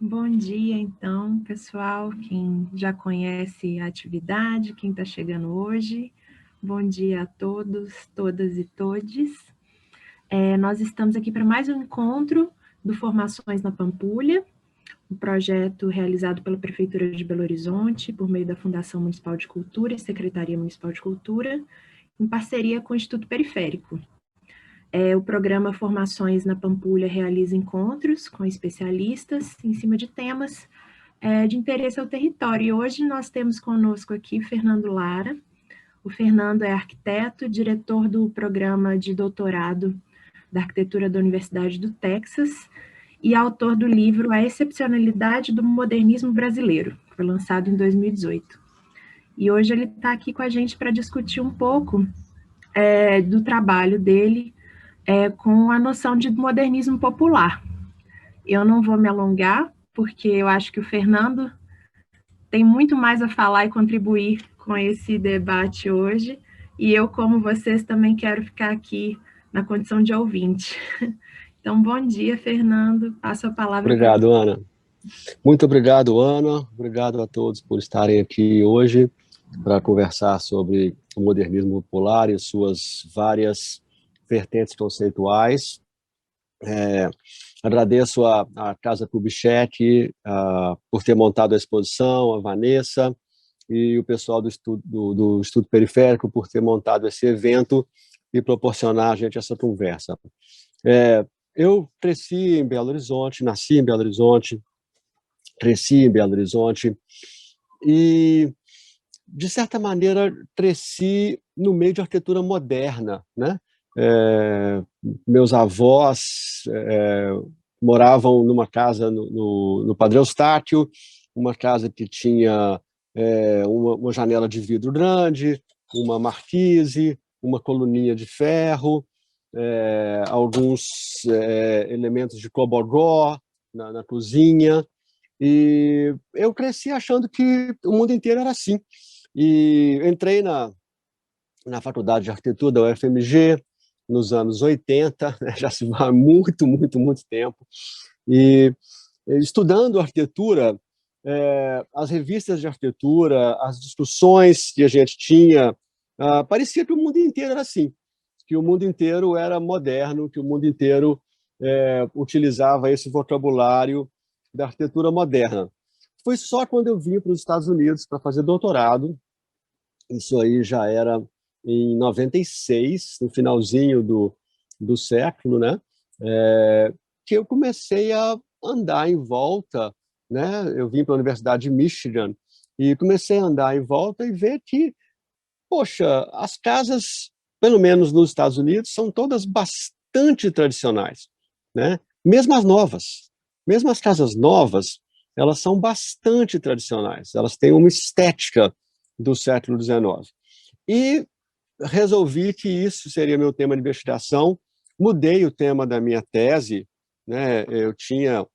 Bom dia, então, pessoal, quem já conhece a atividade, quem está chegando hoje. Bom dia a todos, todas e todes. Nós estamos aqui para mais um encontro do Formações na Pampulha, um projeto realizado pela Prefeitura de Belo Horizonte, por meio da Fundação Municipal de Cultura e Secretaria Municipal de Cultura, em parceria com o Instituto Periférico. O programa Formações na Pampulha realiza encontros com especialistas em cima de temas de interesse ao território. E hoje nós temos conosco aqui Fernando Lara. O Fernando é arquiteto, diretor do programa de doutorado da arquitetura da Universidade do Texas e autor do livro A Excepcionalidade do Modernismo Brasileiro, que foi lançado em 2018. E hoje ele está aqui com a gente para discutir um pouco do trabalho dele com a noção de modernismo popular. Eu não vou me alongar, porque eu acho que o Fernando tem muito mais a falar e contribuir com esse debate hoje, e eu, como vocês, também quero ficar aqui na condição de ouvinte. Então, bom dia, Fernando. Passo a palavra para você. Obrigado, Ana. Muito obrigado, Ana. Obrigado a todos por estarem aqui hoje para conversar sobre o modernismo popular e suas várias vertentes conceituais. Agradeço a Casa Kubitschek por ter montado a exposição, a Vanessa e o pessoal do Instituto Periférico por ter montado esse evento e proporcionar a gente essa conversa. Eu cresci em Belo Horizonte, nasci em Belo Horizonte, cresci em Belo Horizonte e, de certa maneira, cresci no meio de arquitetura moderna, né? Meus avós moravam numa casa no Padre Eustáquio, uma casa que tinha uma janela de vidro grande, uma marquise, uma coluninha de ferro, alguns elementos de cobogó na cozinha. E eu cresci achando que o mundo inteiro era assim. E entrei na faculdade de arquitetura da UFMG nos anos 80, né? Já se vai muito, muito, muito tempo. E estudando arquitetura, as revistas de arquitetura, as discussões que a gente tinha, parecia que o mundo inteiro era assim, que o mundo inteiro era moderno, que o mundo inteiro utilizava esse vocabulário da arquitetura moderna. Foi só quando eu vim para os Estados Unidos para fazer doutorado, isso aí já era em 96, no finalzinho do século, né? Que eu comecei a andar em volta, né? Eu vim para a Universidade de Michigan e comecei a andar em volta e ver que, poxa, as casas, pelo menos nos Estados Unidos, são todas bastante tradicionais, né? Mesmo as casas novas, elas são bastante tradicionais, elas têm uma estética do século XIX. E resolvi que isso seria meu tema de investigação, mudei o tema da minha tese, né? Eu tinha,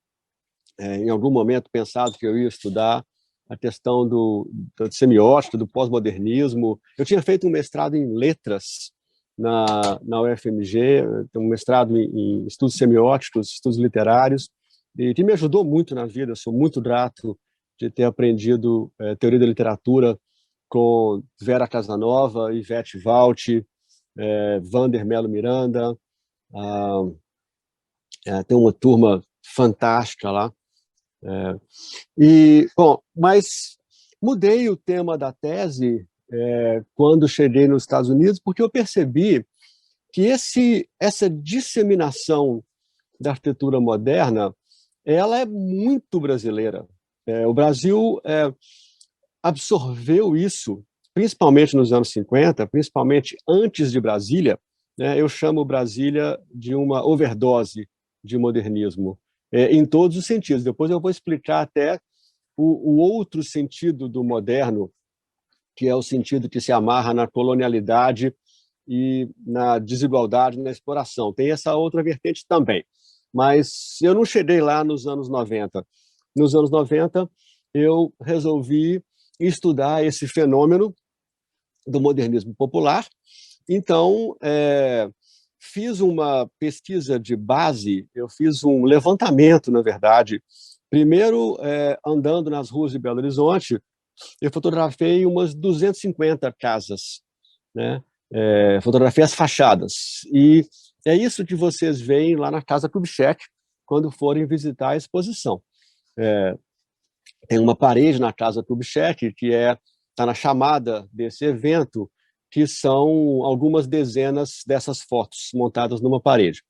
em algum momento, pensado que eu ia estudar a questão do semiótica, do pós-modernismo. Eu tinha feito um mestrado em letras na UFMG, um mestrado em estudos semióticos, estudos literários, e que me ajudou muito na vida. Sou muito grato de ter aprendido teoria da literatura com Vera Casanova, Ivete Valti, Vander Melo Miranda. Tem uma turma fantástica lá. Bom, mas mudei o tema da tese quando cheguei nos Estados Unidos, porque eu percebi que essa disseminação da arquitetura moderna, ela é muito brasileira. O Brasil absorveu isso, principalmente nos anos 50, principalmente antes de Brasília, né? Eu chamo Brasília de uma overdose de modernismo, em todos os sentidos. Depois eu vou explicar até o outro sentido do moderno, que é o sentido que se amarra na colonialidade e na desigualdade, na exploração. Tem essa outra vertente também. Mas eu não cheguei lá nos anos 90. Nos anos 90, eu resolvi estudar esse fenômeno do modernismo popular. Então, fiz uma pesquisa de base, eu fiz um levantamento, na verdade, Primeiro, andando nas ruas de Belo Horizonte, eu fotografei umas 250 casas, né? Fotografei as fachadas. E é isso que vocês veem lá na Casa Kubitschek, quando forem visitar a exposição. Tem uma parede na Casa Kubitschek que está na chamada desse evento, que são algumas dezenas dessas fotos montadas numa parede.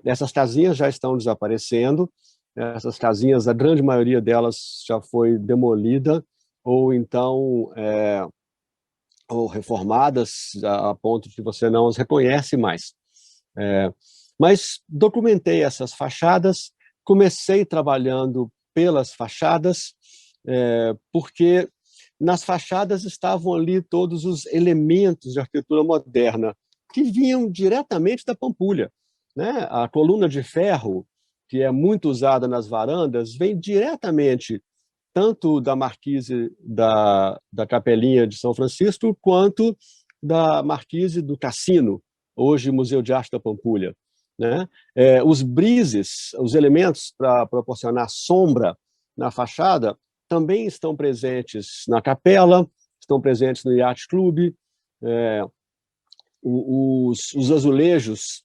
Essas casinhas já estão desaparecendo, essas casinhas, a grande maioria delas já foi demolida, ou então ou reformadas a ponto de que você não as reconhece mais. Mas documentei essas fachadas, comecei trabalhando pelas fachadas, porque nas fachadas estavam ali todos os elementos de arquitetura moderna que vinham diretamente da Pampulha, né? A coluna de ferro, que é muito usada nas varandas, vem diretamente tanto da marquise da Capelinha de São Francisco, quanto da marquise do Cassino, hoje Museu de Arte da Pampulha, né? Os brises, os elementos para proporcionar sombra na fachada, também estão presentes na capela, estão presentes no Yacht Club, os azulejos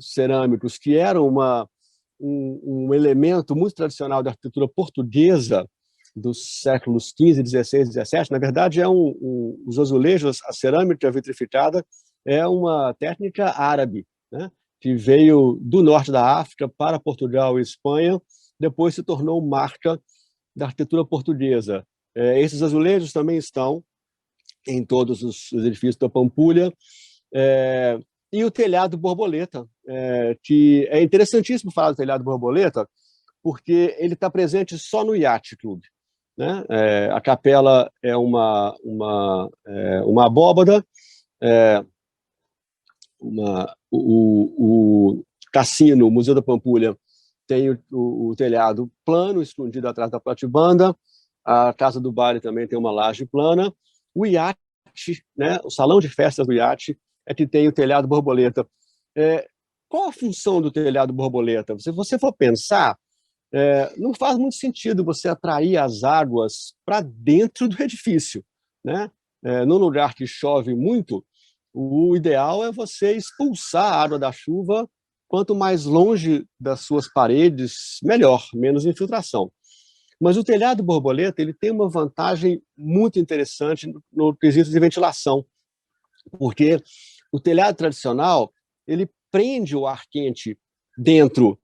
cerâmicos, que eram um elemento muito tradicional da arquitetura portuguesa dos séculos XV, XVI, XVII. Na verdade, os azulejos, a cerâmica vitrificada, é uma técnica árabe, né, que veio do norte da África para Portugal e Espanha, depois se tornou marca da arquitetura portuguesa. Esses azulejos também estão em todos os edifícios da Pampulha. E o telhado borboleta, que é interessantíssimo falar do telhado borboleta, porque ele está presente só no Yacht Club, né? A capela é uma abóbada, o Cassino, o Museu da Pampulha, tem o telhado plano, escondido atrás da platibanda. A Casa do Baile também tem uma laje plana. O iate, né, o salão de festas do iate, é que tem o telhado borboleta. Qual a função do telhado borboleta? Se você for pensar, não faz muito sentido você atrair as águas para dentro do edifício, né? Num lugar que chove muito, o ideal é você expulsar a água da chuva. Quanto mais longe das suas paredes, melhor, menos infiltração. Mas o telhado borboleta ele tem uma vantagem muito interessante no quesito de ventilação, porque o telhado tradicional ele prende o ar quente dentro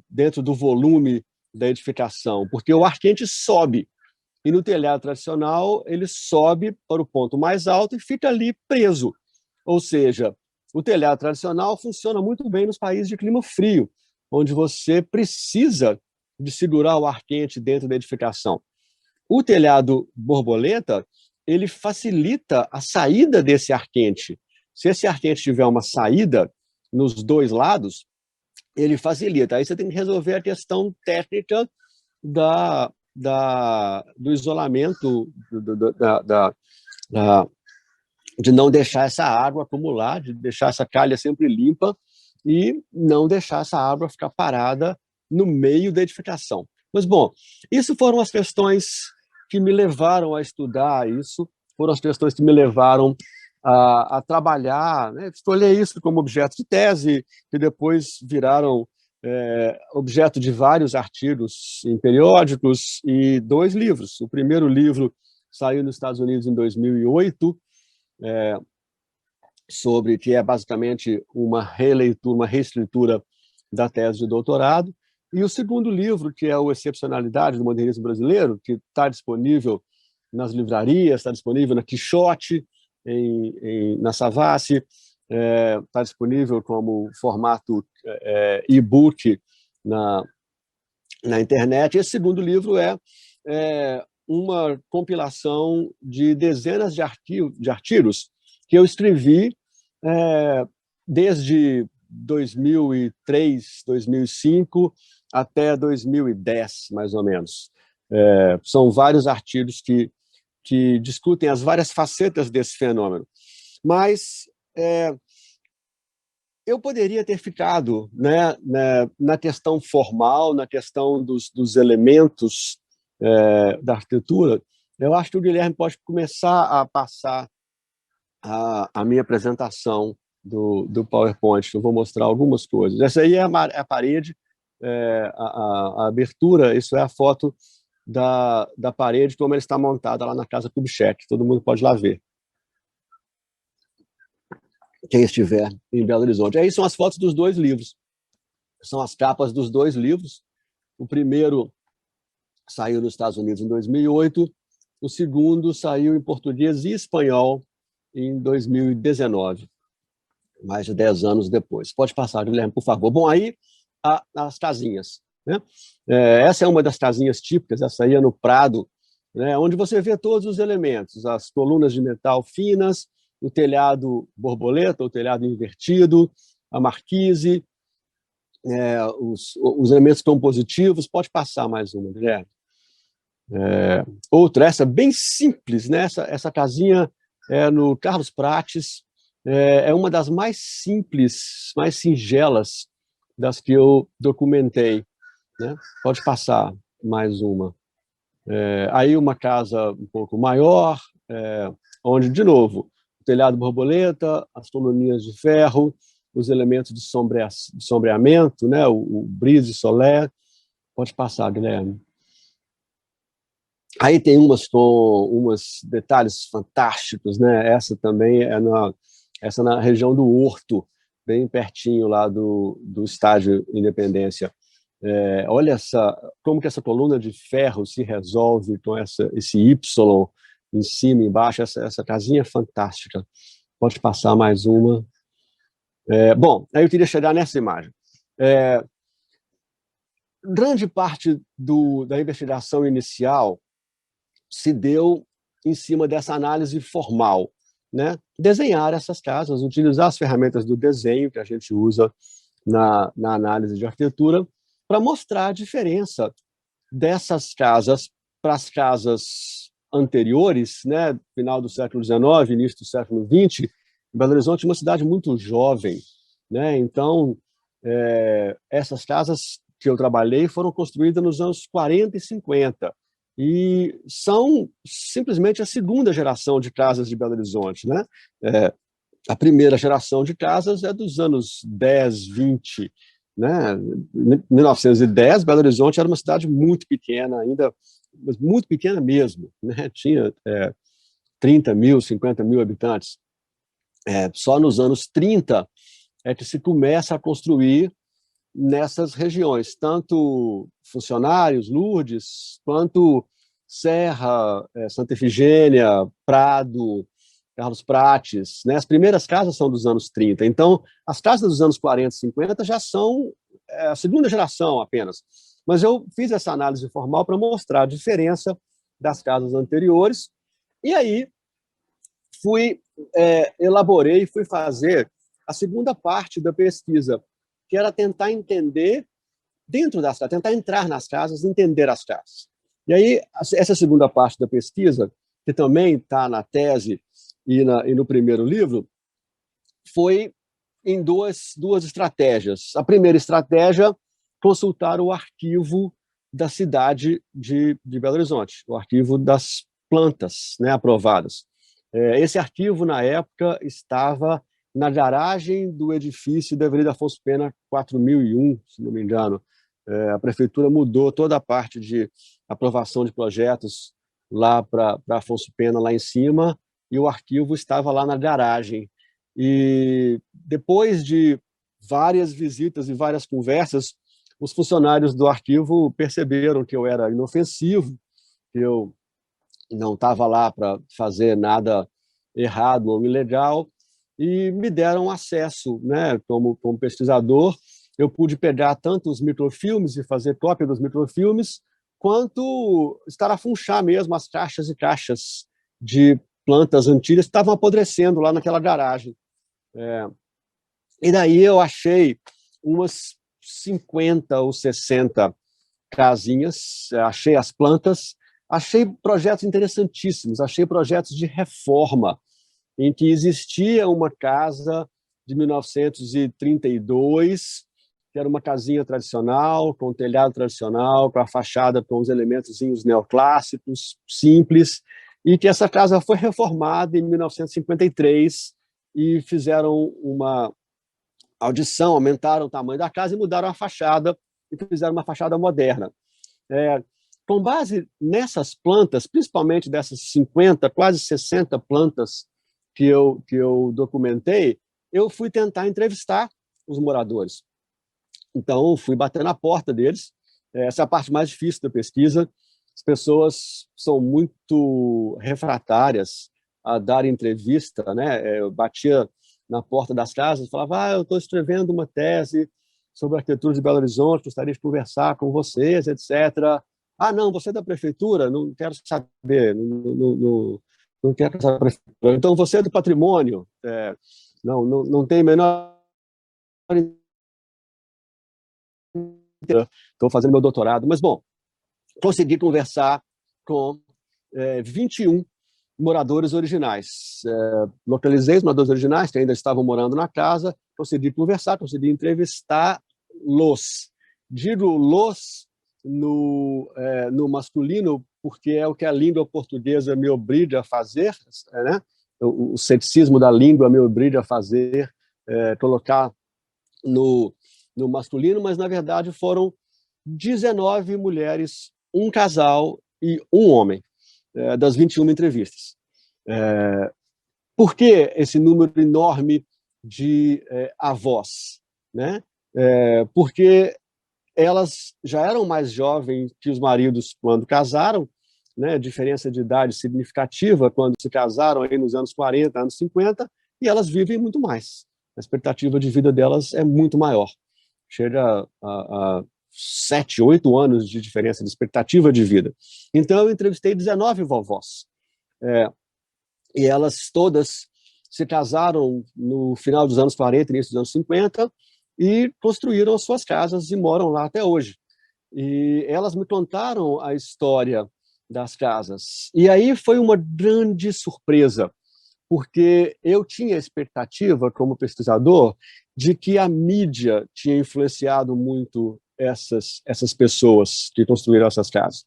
dentro do volume da edificação, porque o ar quente sobe, e no telhado tradicional ele sobe para o ponto mais alto e fica ali preso. Ou seja, o telhado tradicional funciona muito bem nos países de clima frio, onde você precisa de segurar o ar quente dentro da edificação. O telhado borboleta, ele facilita a saída desse ar quente. Se esse ar quente tiver uma saída nos dois lados, ele facilita. Aí você tem que resolver a questão técnica do isolamento, de não deixar essa água acumular, de deixar essa calha sempre limpa e não deixar essa água ficar parada no meio da edificação. Mas, bom, isso foram as questões que me levaram a estudar isso, foram as questões que me levaram a trabalhar, né, escolher isso como objeto de tese, que depois viraram objeto de vários artigos em periódicos e 2 livros. O primeiro livro saiu nos Estados Unidos em 2008, que é basicamente uma releitura, uma reescritura da tese de doutorado, e o segundo livro, que é o Excepcionalidade do Modernismo Brasileiro, que está disponível nas livrarias, está disponível na Quixote, na Savassi, está disponível como formato e-book na internet. Esse segundo livro é uma compilação de dezenas de artigos que eu escrevi desde 2003, 2005 até 2010, mais ou menos. São vários artigos que discutem as várias facetas desse fenômeno. Mas eu poderia ter ficado, né, na questão formal, na questão dos elementos da arquitetura. Eu acho que o Guilherme pode começar a passar a minha apresentação do PowerPoint. Eu vou mostrar algumas coisas. Essa aí é a parede, a abertura, isso é a foto da parede, como ela está montada lá na Casa Kubitschek. Todo mundo pode lá ver, quem estiver em Belo Horizonte. Aí são as fotos dos dois livros. São as capas dos dois livros. O primeiro saiu nos Estados Unidos em 2008, o segundo saiu em português e espanhol em 2019, mais de 10 anos depois. Pode passar, Guilherme, por favor. Bom, aí as casinhas, né? Essa é uma das casinhas típicas, essa aí é no Prado, né, onde você vê todos os elementos, as colunas de metal finas, o telhado borboleta, o telhado invertido, a marquise, os elementos compositivos. Pode passar mais uma, Guilherme. Outra, essa bem simples, né? Essa casinha no Carlos Prates, é uma das mais simples, mais singelas das que eu documentei, né? Pode passar mais uma. Aí uma casa um pouco maior, onde, de novo, o telhado borboleta, as coluninhas de ferro, os elementos de sombreamento, né? O brise solar. Pode passar, Guilherme. Aí tem umas detalhes fantásticos, né? Essa também essa na região do Horto, bem pertinho lá do Estádio Independência. Olha como que essa coluna de ferro se resolve com esse Y em cima e embaixo. Essa casinha é fantástica. Pode passar mais uma. Bom, aí eu queria chegar nessa imagem. Grande parte da investigação inicial se deu em cima dessa análise formal, né? Desenhar essas casas, utilizar as ferramentas do desenho que a gente usa na análise de arquitetura, para mostrar a diferença dessas casas para as casas anteriores, né? Final do século XIX, início do século XX. Belo Horizonte é uma cidade muito jovem, né? Então, essas casas que eu trabalhei foram construídas nos anos 40 e 50, e são simplesmente a segunda geração de casas de Belo Horizonte, né? A primeira geração de casas é dos anos 10, 20, né? Em 1910, Belo Horizonte era uma cidade muito pequena ainda, mas muito pequena mesmo, né? Tinha 30 mil, 50 mil habitantes. Só nos anos 30 é que se começa a construir nessas regiões, tanto Funcionários, Lourdes, quanto Serra, Santa Efigênia, Prado, Carlos Prates, né? As primeiras casas são dos anos 30. Então, as casas dos anos 40 e 50 já são a segunda geração apenas. Mas eu fiz essa análise formal para mostrar a diferença das casas anteriores, e aí elaborei, fui fazer a segunda parte da pesquisa, que era tentar entender dentro das casas, tentar entrar nas casas, entender as casas. E aí, essa segunda parte da pesquisa, que também está na tese e no primeiro livro, foi em duas estratégias. A primeira estratégia, consultar o arquivo da cidade de Belo Horizonte, o arquivo das plantas, né, aprovadas. Esse arquivo, na época, estava na garagem do edifício da Avenida Afonso Pena 4001, se não me engano. A prefeitura mudou toda a parte de aprovação de projetos lá para Afonso Pena, lá em cima, e o arquivo estava lá na garagem. E depois de várias visitas e várias conversas, os funcionários do arquivo perceberam que eu era inofensivo, que eu não estava lá para fazer nada errado ou ilegal, e me deram acesso, né, como pesquisador. Eu pude pegar tanto os microfilmes e fazer cópia dos microfilmes, quanto estarafunchar mesmo as caixas e caixas de plantas antigas que estavam apodrecendo lá naquela garagem. E daí eu achei umas 50 ou 60 casinhas, achei as plantas, achei projetos interessantíssimos, achei projetos de reforma, em que existia uma casa de 1932, que era uma casinha tradicional, com telhado tradicional, com a fachada com os elementos neoclássicos, simples, e que essa casa foi reformada em 1953 e fizeram uma audição, aumentaram o tamanho da casa e mudaram a fachada e fizeram uma fachada moderna. Com base nessas plantas, principalmente dessas 50, quase 60 plantas que eu documentei, eu fui tentar entrevistar os moradores. Então, fui bater na porta deles. Essa é a parte mais difícil da pesquisa. As pessoas são muito refratárias a dar entrevista, né? Eu batia na porta das casas e falava: eu estou escrevendo uma tese sobre a arquitetura de Belo Horizonte, gostaria de conversar com vocês, etc. Não, você é da prefeitura? Não quero saber, não quero saber da prefeitura. Então, você é do patrimônio? Não tem a menor... Estou fazendo meu doutorado, mas, bom, consegui conversar com 21 moradores originais. Localizei os moradores originais, que ainda estavam morando na casa, consegui conversar, consegui entrevistá-los. Digo los no masculino, porque é o que a língua portuguesa me obriga a fazer, né? O ceticismo da língua me obriga a fazer, colocar no masculino, mas, na verdade, foram 19 mulheres, um casal e um homem, das 21 entrevistas. Por que esse número enorme de avós? Né? Porque elas já eram mais jovens que os maridos quando casaram, né? Diferença de idade significativa quando se casaram aí nos anos 40, anos 50, e elas vivem muito mais. A expectativa de vida delas é muito maior. Chega a 7, 8 anos de diferença de expectativa de vida. Então, eu entrevistei 19 vovós. E elas todas se casaram no final dos anos 40, início dos anos 50, e construíram as suas casas e moram lá até hoje. E elas me contaram a história das casas. E aí foi uma grande surpresa, porque eu tinha a expectativa, como pesquisador, de que a mídia tinha influenciado muito essas pessoas que construíram essas casas.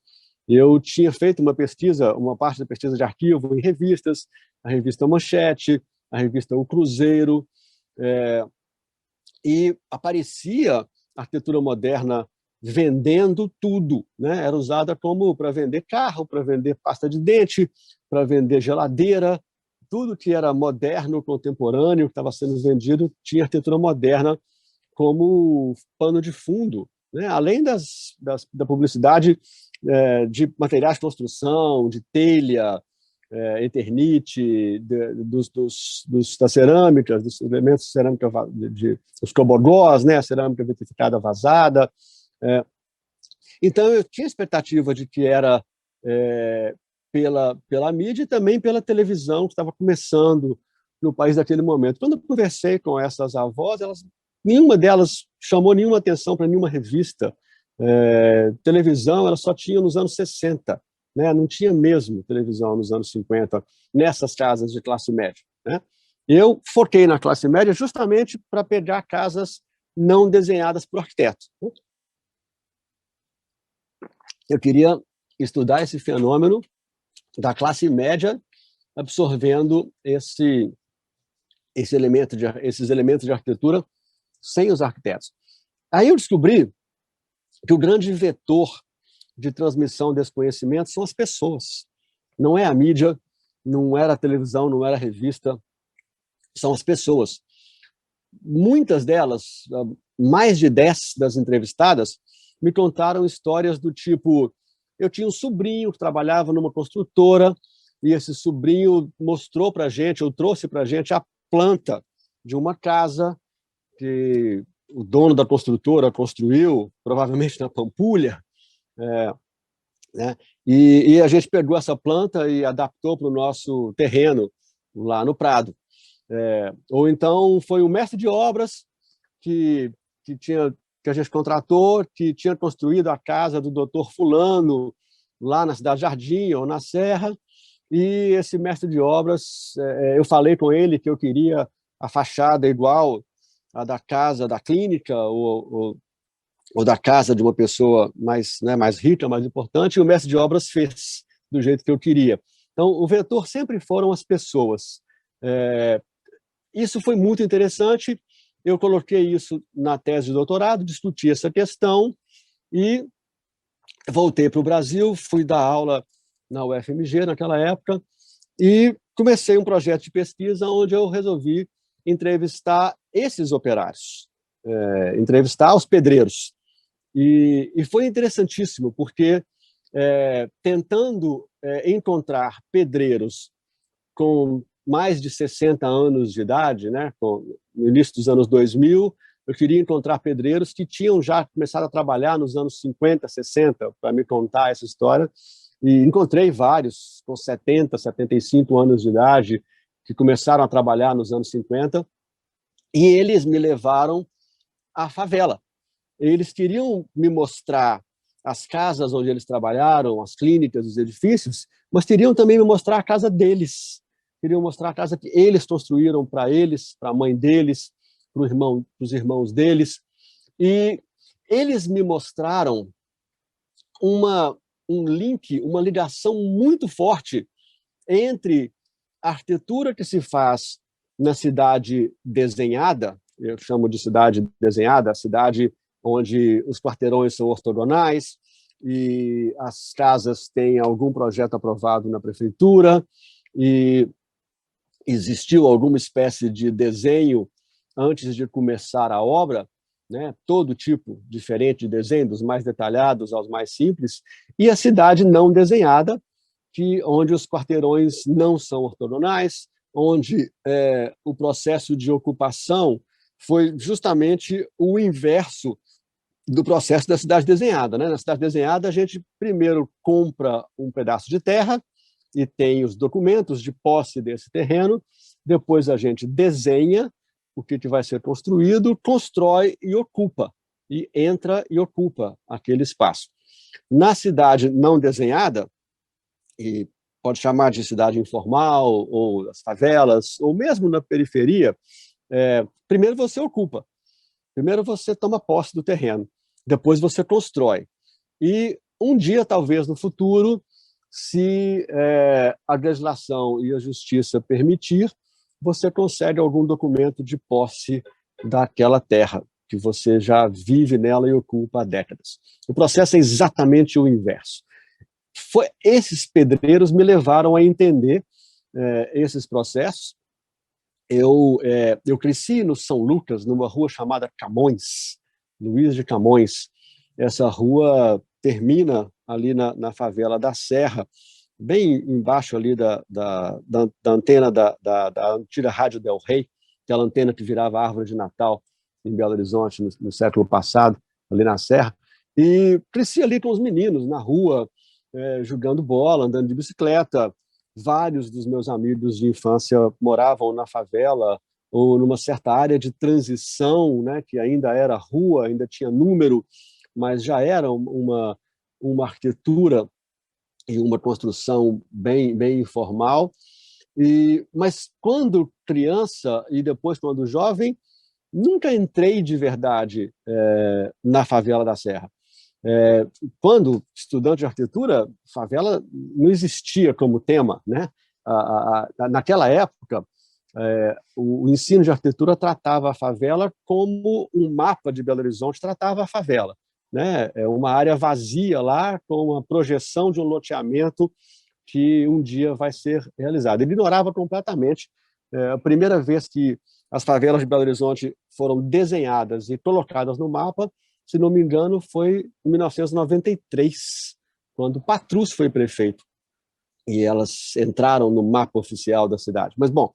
Eu tinha feito uma pesquisa, uma parte da pesquisa de arquivo em revistas, a revista Manchete, a revista O Cruzeiro, e aparecia a arquitetura moderna vendendo tudo, né? Era usada como para vender carro, para vender pasta de dente, para vender geladeira, tudo que era moderno, contemporâneo, que estava sendo vendido, tinha arquitetura moderna como pano de fundo, né? Além da publicidade de materiais de construção, de telha, eternite, das cerâmicas, dos elementos de cerâmica, dos cobogós, né? A cerâmica vitrificada vazada. Então, eu tinha expectativa de que era pela mídia e também pela televisão, que estava começando no país naquele momento. Quando eu conversei com essas avós, nenhuma delas chamou nenhuma atenção para nenhuma revista. Televisão ela só tinha nos anos 60, né? Não tinha mesmo televisão nos anos 50, nessas casas de classe média. Né? Eu foquei na classe média justamente para pegar casas não desenhadas por arquitetos. Eu queria estudar esse fenômeno da classe média absorvendo esses elementos de arquitetura sem os arquitetos. Aí eu descobri que o grande vetor de transmissão desse conhecimento são as pessoas. Não é a mídia, não era a televisão, não era a revista, são as pessoas. Muitas delas, mais de 10 das entrevistadas, me contaram histórias do tipo: eu tinha um sobrinho que trabalhava numa construtora e esse sobrinho mostrou para a gente, ou trouxe para a gente a planta de uma casa que o dono da construtora construiu, provavelmente na Pampulha, né? E a gente pegou essa planta e adaptou para o nosso terreno, lá no Prado. Ou então foi o mestre de obras que a gente contratou, que tinha construído a casa do doutor fulano, lá na Cidade Jardim ou na Serra, e esse mestre de obras, eu falei com ele que eu queria a fachada igual a da casa da clínica ou da casa de uma pessoa mais, né, mais rica, mais importante, e o mestre de obras fez do jeito que eu queria. Então, o vetor sempre foram as pessoas. Isso foi muito interessante, eu coloquei isso na tese de doutorado, discuti essa questão e voltei para o Brasil, fui dar aula na UFMG naquela época e comecei um projeto de pesquisa onde eu resolvi entrevistar esses operários, entrevistar os pedreiros. E foi interessantíssimo, porque tentando encontrar pedreiros com mais de 60 anos de idade, né, no início dos anos 2000, eu queria encontrar pedreiros que tinham já começado a trabalhar nos anos 50, 60, para me contar essa história, e encontrei vários com 70, 75 anos de idade, que começaram a trabalhar nos anos 50, e eles me levaram à favela. Eles queriam me mostrar as casas onde eles trabalharam, as clínicas, os edifícios, mas queriam também me mostrar a casa deles. Queriam mostrar a casa que eles construíram para eles, para a mãe deles, para os irmãos deles. E eles me mostraram um link, uma ligação muito forte entre a arquitetura que se faz na cidade desenhada, eu chamo de cidade desenhada, a cidade onde os quarteirões são ortogonais e as casas têm algum projeto aprovado na prefeitura e existiu alguma espécie de desenho antes de começar a obra, né? Todo tipo diferente de desenho, dos mais detalhados aos mais simples, e a cidade não desenhada, onde os quarteirões não são ortogonais, onde o processo de ocupação foi justamente o inverso do processo da cidade desenhada, né? Na cidade desenhada, a gente primeiro compra um pedaço de terra e tem os documentos de posse desse terreno, depois a gente desenha o que vai ser construído, constrói e ocupa, e entra e ocupa aquele espaço. Na cidade não desenhada, e pode chamar de cidade informal, ou as favelas, ou mesmo na periferia, primeiro você ocupa, primeiro você toma posse do terreno, depois você constrói. E um dia, talvez no futuro, se a legislação e a justiça permitir, você consegue algum documento de posse daquela terra, que você já vive nela e ocupa há décadas. O processo é exatamente o inverso. Esses pedreiros me levaram a entender esses processos. Eu cresci no São Lucas, numa rua chamada Camões, Luiz de Camões. Essa rua termina ali na favela da Serra, bem embaixo ali da antena da antiga Rádio Del Rey, aquela antena que virava árvore de Natal em Belo Horizonte no século passado, ali na Serra. E cresci ali com os meninos na rua, jogando bola, andando de bicicleta. Vários dos meus amigos de infância moravam na favela ou numa certa área de transição, né, que ainda era rua, ainda tinha número, mas já era uma arquitetura e uma construção bem informal. Mas quando criança e depois quando jovem, nunca entrei de verdade na favela da Serra. Quando estudante de arquitetura, favela não existia como tema, né? Naquela época, o ensino de arquitetura tratava a favela como um mapa de Belo Horizonte tratava a favela, né? Uma área vazia lá com uma projeção de um loteamento que um dia vai ser realizado. Ele ignorava completamente. A primeira vez que as favelas de Belo Horizonte foram desenhadas e colocadas no mapa, se não me engano, foi em 1993, quando Patrus foi prefeito, e elas entraram no mapa oficial da cidade. Mas, bom,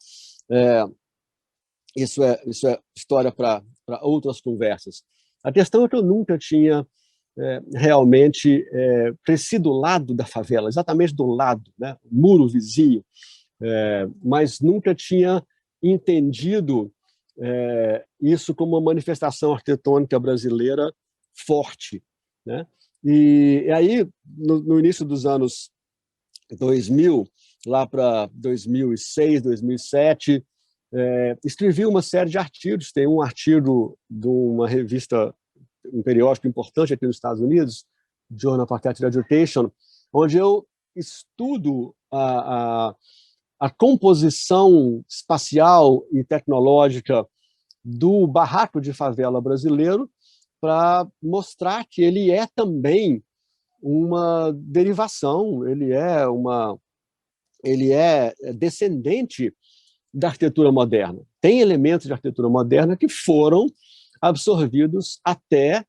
isso é história para outras conversas. A questão é que eu nunca tinha realmente crescido do lado da favela, exatamente do lado, né, muro vizinho, mas nunca tinha entendido isso como uma manifestação arquitetônica brasileira forte, né? E aí, no início dos anos 2000, lá para 2006, 2007, escrevi uma série de artigos. Tem um artigo de uma revista, um periódico importante aqui nos Estados Unidos, Journal of Architecture Education, onde eu estudo a composição espacial e tecnológica do barraco de favela brasileiro, para mostrar que ele é também uma derivação, ele é descendente da arquitetura moderna. Tem elementos de arquitetura moderna que foram absorvidos até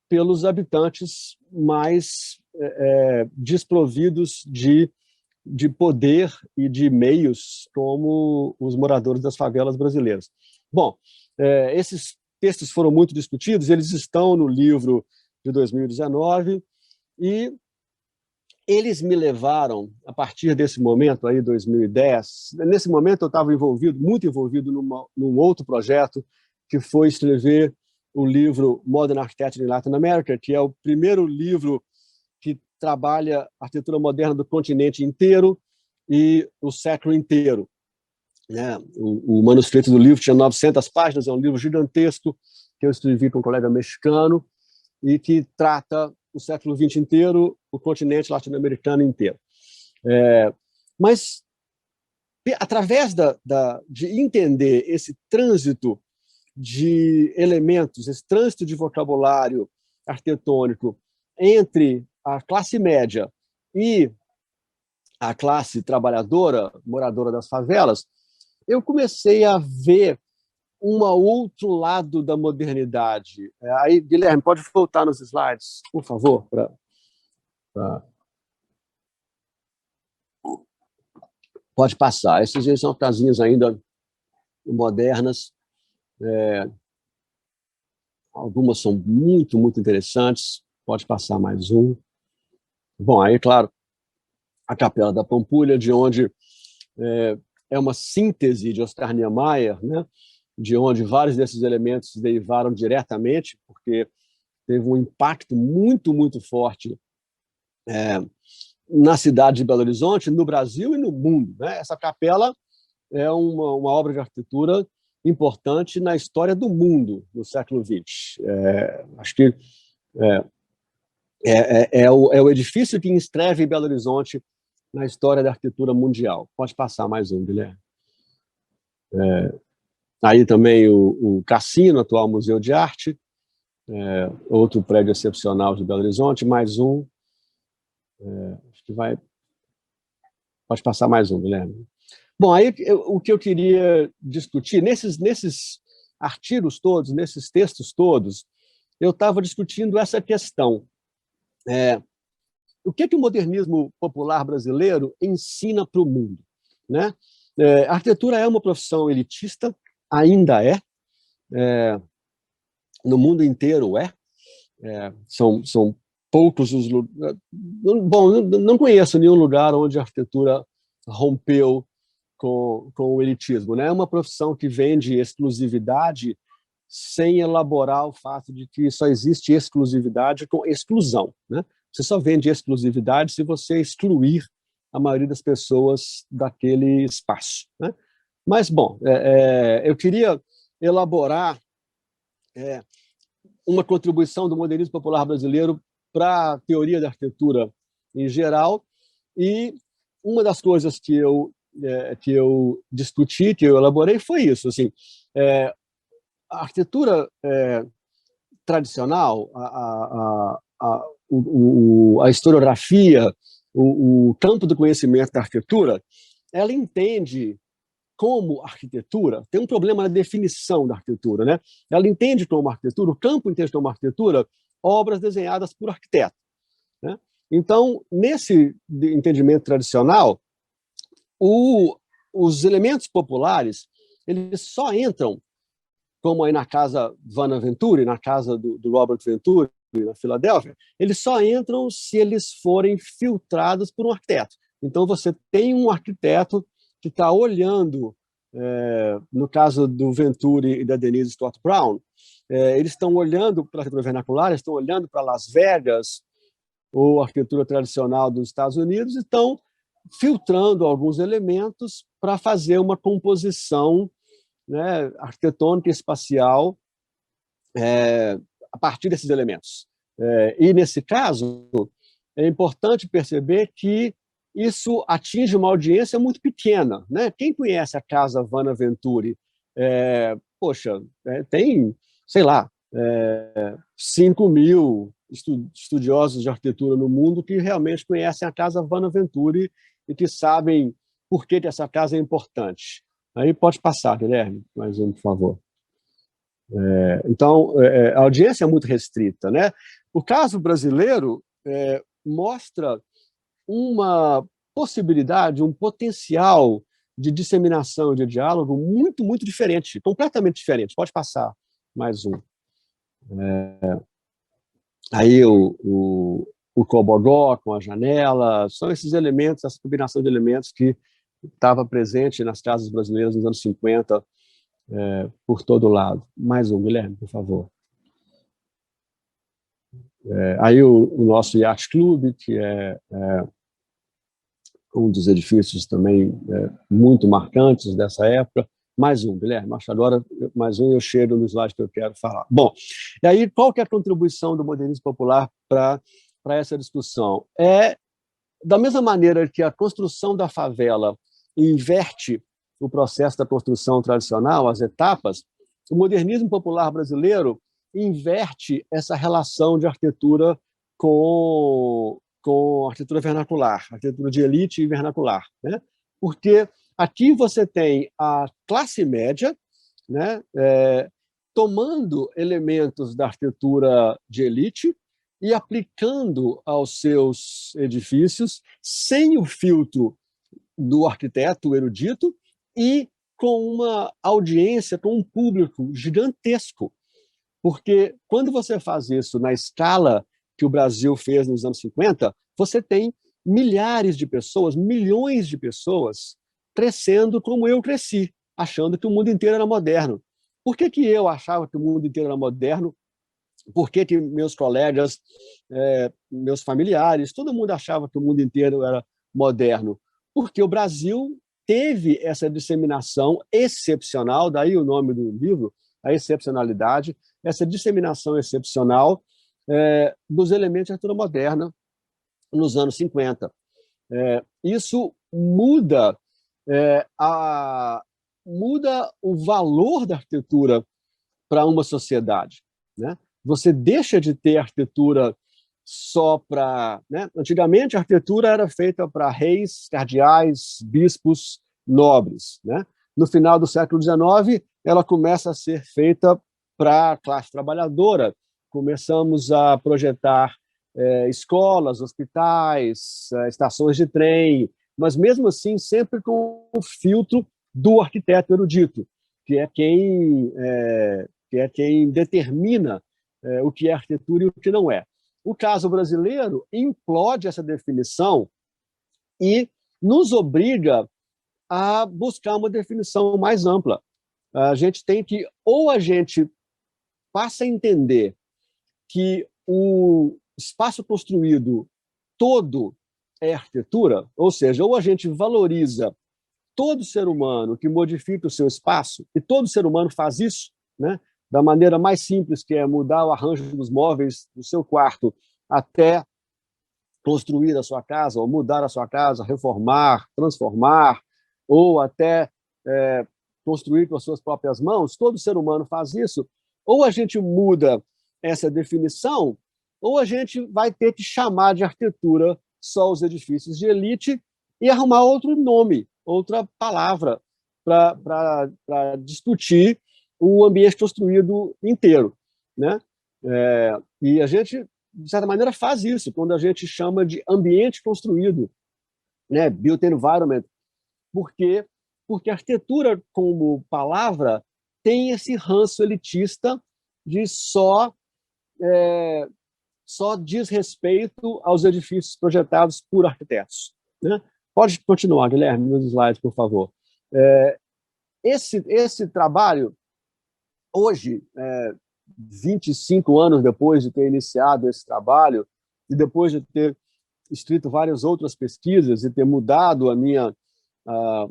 pelos habitantes mais desprovidos de poder e de meios, como os moradores das favelas brasileiras. Bom, esses textos foram muito discutidos, eles estão no livro de 2019, e eles me levaram, a partir desse momento, aí 2010, nesse momento eu estava muito envolvido num outro projeto, que foi escrever o livro Modern Architecture in Latin America, que é o primeiro livro que trabalha a arquitetura moderna do continente inteiro e o século inteiro. O manuscrito do livro tinha 900 páginas, é um livro gigantesco que eu escrevi com um colega mexicano e que trata o século XX inteiro, o continente latino-americano inteiro. Mas, através de entender esse trânsito de elementos, esse trânsito de vocabulário arquitetônico entre a classe média e a classe trabalhadora, moradora das favelas, eu comecei a ver um outro lado da modernidade. Aí, Guilherme, pode voltar nos slides, por favor? Pode passar. Essas são casinhas ainda modernas. Algumas são muito, muito interessantes. Pode passar mais um. Bom, aí, claro, a Capela da Pampulha, de onde é uma síntese de Oscar Niemeyer, né? De onde vários desses elementos derivaram diretamente, porque teve um impacto muito, muito forte na cidade de Belo Horizonte, no Brasil e no mundo, né? Essa capela é uma obra de arquitetura importante na história do mundo no século XX. Acho que é o edifício que inscreve Belo Horizonte na história da arquitetura mundial. Pode passar mais um, Guilherme. Aí também o Cassino, atual Museu de Arte, outro prédio excepcional de Belo Horizonte, mais um. Acho que vai... Pode passar mais um, Guilherme. Bom, aí o que eu queria discutir, nesses artigos todos, nesses textos todos, eu estava discutindo essa questão. O que o modernismo popular brasileiro ensina para o mundo, né? A arquitetura é uma profissão elitista, ainda no mundo inteiro são poucos os lugares. Bom, não conheço nenhum lugar onde a arquitetura rompeu com o elitismo, né? É uma profissão que vende exclusividade sem elaborar o fato de que só existe exclusividade com exclusão, né? Você só vende exclusividade se você excluir a maioria das pessoas daquele espaço, né? Mas, bom, eu queria elaborar uma contribuição do modernismo popular brasileiro para a teoria da arquitetura em geral, e uma das coisas que eu discuti, que eu elaborei, foi isso. Assim, a arquitetura tradicional, a historiografia, o campo do conhecimento da arquitetura, ela entende como arquitetura, tem um problema na definição da arquitetura, né? Ela entende como arquitetura, o campo entende como arquitetura, obras desenhadas por arquiteto, né? Então, nesse entendimento tradicional, os elementos populares, eles só entram, como aí na casa Bonaventure, na casa do Robert Venturi, na Filadélfia, eles só entram se eles forem filtrados por um arquiteto. Então, você tem um arquiteto que está olhando, no caso do Venturi e da Denise Scott Brown, eles estão olhando para a arquitetura vernacular, estão olhando para Las Vegas, ou a arquitetura tradicional dos Estados Unidos, e estão filtrando alguns elementos para fazer uma composição né, arquitetônica e espacial a partir desses elementos. E, nesse caso, é importante perceber que isso atinge uma audiência muito pequena, né? Quem conhece a Casa Vana Venturi? Poxa, tem, sei lá, 5.000 estudiosos de arquitetura no mundo que realmente conhecem a Casa Vana Venturi e que sabem por que essa casa é importante. Aí pode passar, Guilherme, mais um, por favor. Então, a audiência é muito restrita, né? O caso brasileiro mostra uma possibilidade, um potencial de disseminação, de diálogo muito, muito diferente, completamente diferente. Pode passar mais um. Aí o cobogó com a janela, são esses elementos, essa combinação de elementos que estava presente nas casas brasileiras nos anos 50, por todo lado. Mais um, Guilherme, por favor. Aí o nosso Yacht Club, que é um dos edifícios também muito marcantes dessa época. Mais um, Guilherme, acho que agora mais um eu chego no slide que eu quero falar. Bom, e aí qual que é a contribuição do modernismo popular para essa discussão? Da mesma maneira que a construção da favela inverte o processo da construção tradicional, as etapas, o modernismo popular brasileiro inverte essa relação de arquitetura com arquitetura vernacular, arquitetura de elite e vernacular, né? Porque aqui você tem a classe média, né, tomando elementos da arquitetura de elite e aplicando aos seus edifícios sem o filtro do arquiteto erudito e com uma audiência, com um público gigantesco. Porque quando você faz isso na escala que o Brasil fez nos anos 50, você tem milhares de pessoas, milhões de pessoas crescendo como eu cresci, achando que o mundo inteiro era moderno. Por que eu achava que o mundo inteiro era moderno? Por que meus colegas, meus familiares, todo mundo achava que o mundo inteiro era moderno? Porque o Brasil teve essa disseminação excepcional, daí o nome do livro, a excepcionalidade, essa disseminação excepcional dos elementos de arquitetura moderna nos anos 50. Isso muda o valor da arquitetura para uma sociedade, né? Você deixa de ter arquitetura só para... né? Antigamente, a arquitetura era feita para reis, cardeais, bispos, nobres, né? No final do século XIX, ela começa a ser feita para a classe trabalhadora. Começamos a projetar escolas, hospitais, estações de trem, mas, mesmo assim, sempre com o filtro do arquiteto erudito, que é quem determina o que é arquitetura e o que não é. O caso brasileiro implode essa definição e nos obriga a buscar uma definição mais ampla. A gente tem que, ou a gente passa a entender que o espaço construído todo é arquitetura, ou seja, ou a gente valoriza todo ser humano que modifica o seu espaço, e todo ser humano faz isso, né, da maneira mais simples, que é mudar o arranjo dos móveis do seu quarto, até construir a sua casa, ou mudar a sua casa, reformar, transformar, ou até construir com as suas próprias mãos. Todo ser humano faz isso. Ou a gente muda essa definição, ou a gente vai ter que chamar de arquitetura só os edifícios de elite e arrumar outro nome, outra palavra para discutir o ambiente construído inteiro, né? E a gente, de certa maneira, faz isso quando a gente chama de ambiente construído, né? Built environment. Por quê? Porque a arquitetura, como palavra, tem esse ranço elitista de só diz respeito aos edifícios projetados por arquitetos, né? Pode continuar, Guilherme, nos slides, por favor. Esse trabalho, hoje, 25 anos depois de ter iniciado esse trabalho, e depois de ter escrito várias outras pesquisas e ter mudado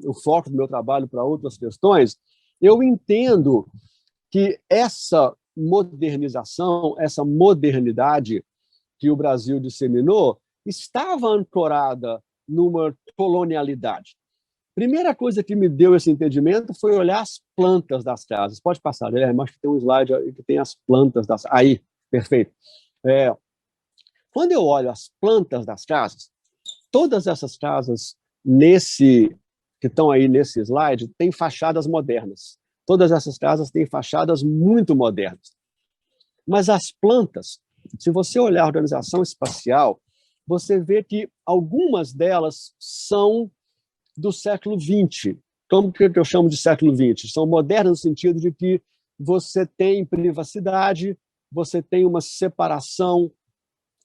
o foco do meu trabalho para outras questões, eu entendo que essa modernização, essa modernidade que o Brasil disseminou, estava ancorada numa colonialidade. Primeira coisa que me deu esse entendimento foi olhar as plantas das casas. Pode passar, Guilherme, acho que tem um slide aí que tem as plantas das... Aí, perfeito. Quando eu olho as plantas das casas, todas essas casas que estão aí nesse slide têm fachadas modernas. Todas essas casas têm fachadas muito modernas. Mas as plantas, se você olhar a organização espacial, você vê que algumas delas são do século XX. Como que eu chamo de século XX? São modernas no sentido de que você tem privacidade, você tem uma separação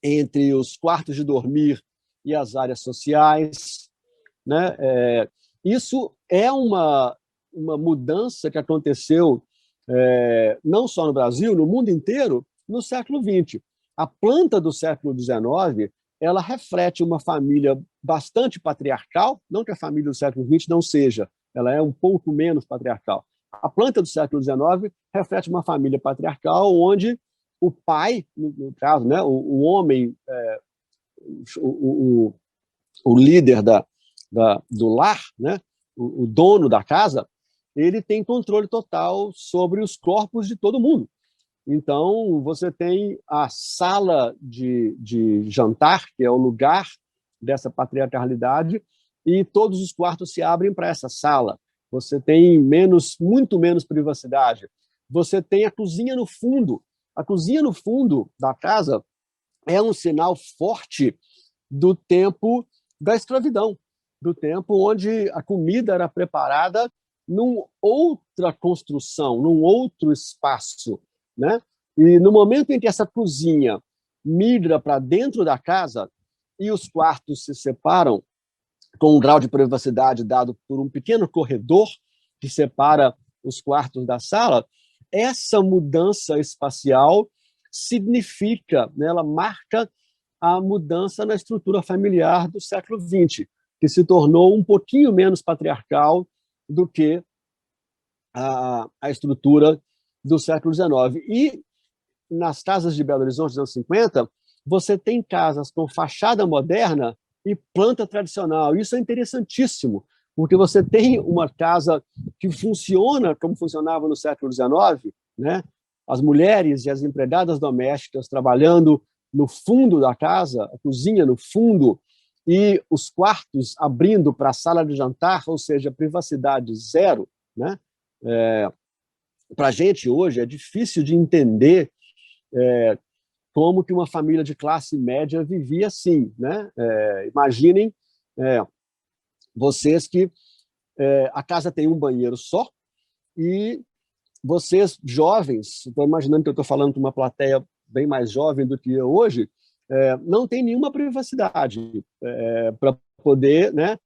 entre os quartos de dormir e as áreas sociais, né? Isso é uma mudança que aconteceu não só no Brasil, no mundo inteiro, no século XX. A planta do século XIX, ela reflete uma família bastante patriarcal, não que a família do século XX não seja, ela é um pouco menos patriarcal. A planta do século XIX reflete uma família patriarcal onde o pai, no caso, né, o homem, o líder do lar, né, o dono da casa, ele tem controle total sobre os corpos de todo mundo. Então, você tem a sala de jantar, que é o lugar dessa patriarcalidade, e todos os quartos se abrem para essa sala. Você tem muito menos privacidade. Você tem a cozinha no fundo. A cozinha no fundo da casa é um sinal forte do tempo da escravidão, do tempo onde a comida era preparada numa outra construção, num outro espaço, né? E no momento em que essa cozinha migra para dentro da casa e os quartos se separam com um grau de privacidade dado por um pequeno corredor que separa os quartos da sala, essa mudança espacial significa, né, ela marca a mudança na estrutura familiar do século XX, que se tornou um pouquinho menos patriarcal do que a estrutura do século XIX. E nas casas de Belo Horizonte dos anos 50, você tem casas com fachada moderna e planta tradicional. Isso é interessantíssimo, porque você tem uma casa que funciona como funcionava no século XIX, né? As mulheres e as empregadas domésticas trabalhando no fundo da casa, a cozinha no fundo, e os quartos abrindo para a sala de jantar, ou seja, privacidade zero, né? Para a gente hoje é difícil de entender como que uma família de classe média vivia assim, né? Imaginem vocês que a casa tem um banheiro só e vocês jovens, estou imaginando que eu estou falando com uma plateia bem mais jovem do que eu hoje, não tem nenhuma privacidade para poder, né?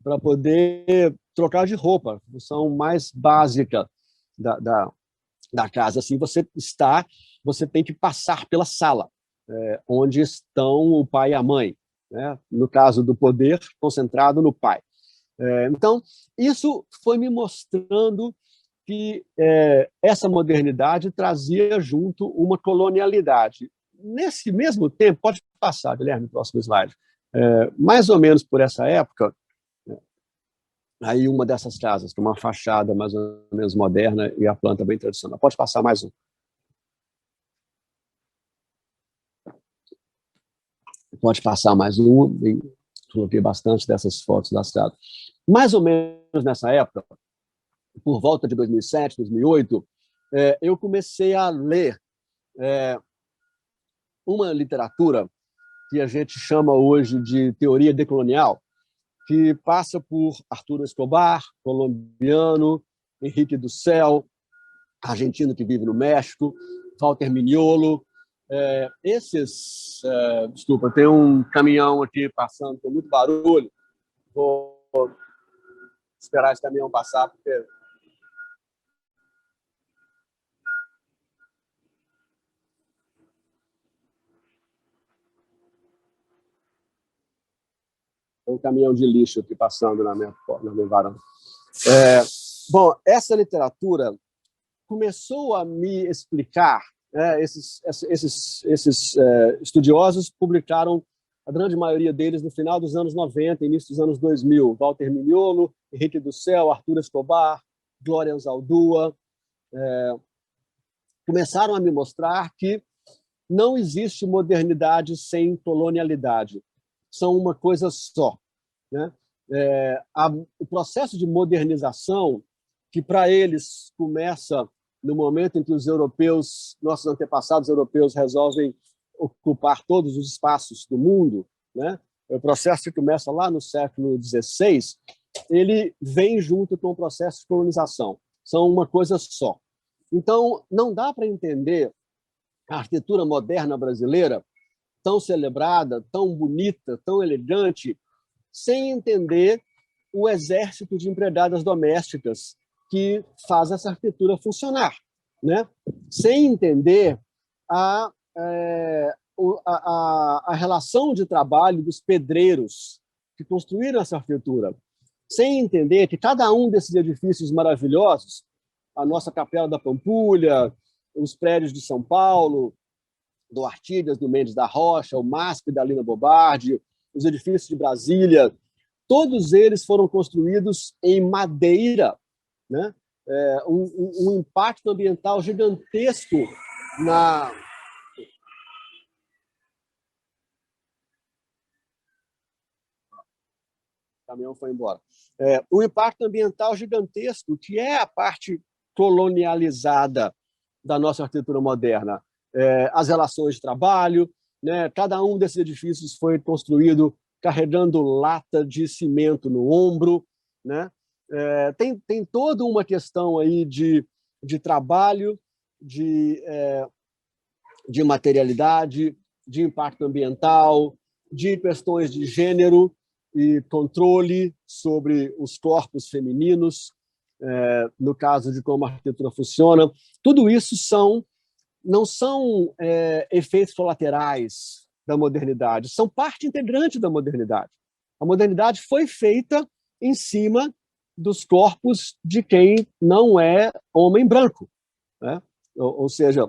Para poder trocar de roupa, função mais básica da casa. Assim, você tem que passar pela sala, onde estão o pai e a mãe, né? No caso do poder, concentrado no pai. Então, isso foi me mostrando que essa modernidade trazia junto uma colonialidade. Nesse mesmo tempo, pode passar, Guilherme, próximo slide, mais ou menos por essa época, aí uma dessas casas, com uma fachada mais ou menos moderna e a planta bem tradicional. Pode passar mais um. Pode passar mais um. Coloquei bastante dessas fotos das casas. Mais ou menos nessa época, por volta de 2007, 2008, eu comecei a ler uma literatura que a gente chama hoje de teoria decolonial, que passa por Arturo Escobar, colombiano, Henrique Dussel, argentino que vive no México, Walter Mignolo. Desculpa, tem um caminhão aqui passando, tem muito barulho. Vou esperar esse caminhão passar, porque tem um caminhão de lixo aqui passando na minha varanda. Bom, essa literatura começou a me explicar, né, esses estudiosos publicaram, a grande maioria deles, no final dos anos 90, início dos anos 2000, Walter Mignolo, Henrique do Céu, Arthur Escobar, Glória Anzaldúa, começaram a me mostrar que não existe modernidade sem colonialidade. São uma coisa só, né? O processo de modernização, que para eles começa no momento em que os europeus, nossos antepassados europeus, resolvem ocupar todos os espaços do mundo, né? O processo que começa lá no século XVI, ele vem junto com o processo de colonização. São uma coisa só. Então, não dá para entender a arquitetura moderna brasileira, tão celebrada, tão bonita, tão elegante, sem entender o exército de empregadas domésticas que faz essa arquitetura funcionar, né? Sem entender a relação de trabalho dos pedreiros que construíram essa arquitetura, sem entender que cada um desses edifícios maravilhosos, a nossa Capela da Pampulha, os prédios de São Paulo, do Artigas, do Mendes da Rocha, o MASP da Lina Bobardi, os edifícios de Brasília, todos eles foram construídos em madeira, né? Um impacto ambiental gigantesco na... O caminhão foi embora. Um impacto ambiental gigantesco, que é a parte colonializada da nossa arquitetura moderna. As relações de trabalho, né? Cada um desses edifícios foi construído carregando lata de cimento no ombro, né? Tem toda uma questão aí de trabalho, de materialidade, de impacto ambiental, de questões de gênero e controle sobre os corpos femininos, no caso de como a arquitetura funciona. Tudo isso não são efeitos colaterais da modernidade, são parte integrante da modernidade. A modernidade foi feita em cima dos corpos de quem não é homem branco, né? Ou seja,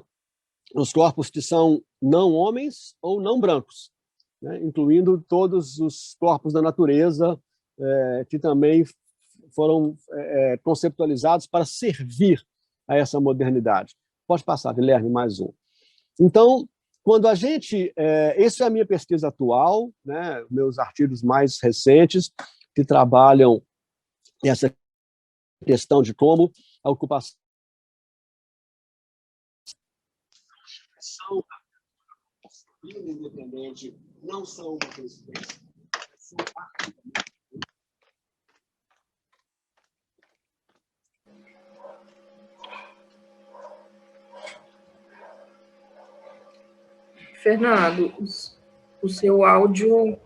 os corpos que são não homens ou não brancos, né? Incluindo todos os corpos da natureza, que também foram conceptualizados para servir a essa modernidade. Pode passar, Guilherme, mais um. Então, quando a gente... essa é a minha pesquisa atual, né? Meus artigos mais recentes, que trabalham essa questão de como a ocupação independente não são uma coincidência, são parte da... Fernando, o seu áudio...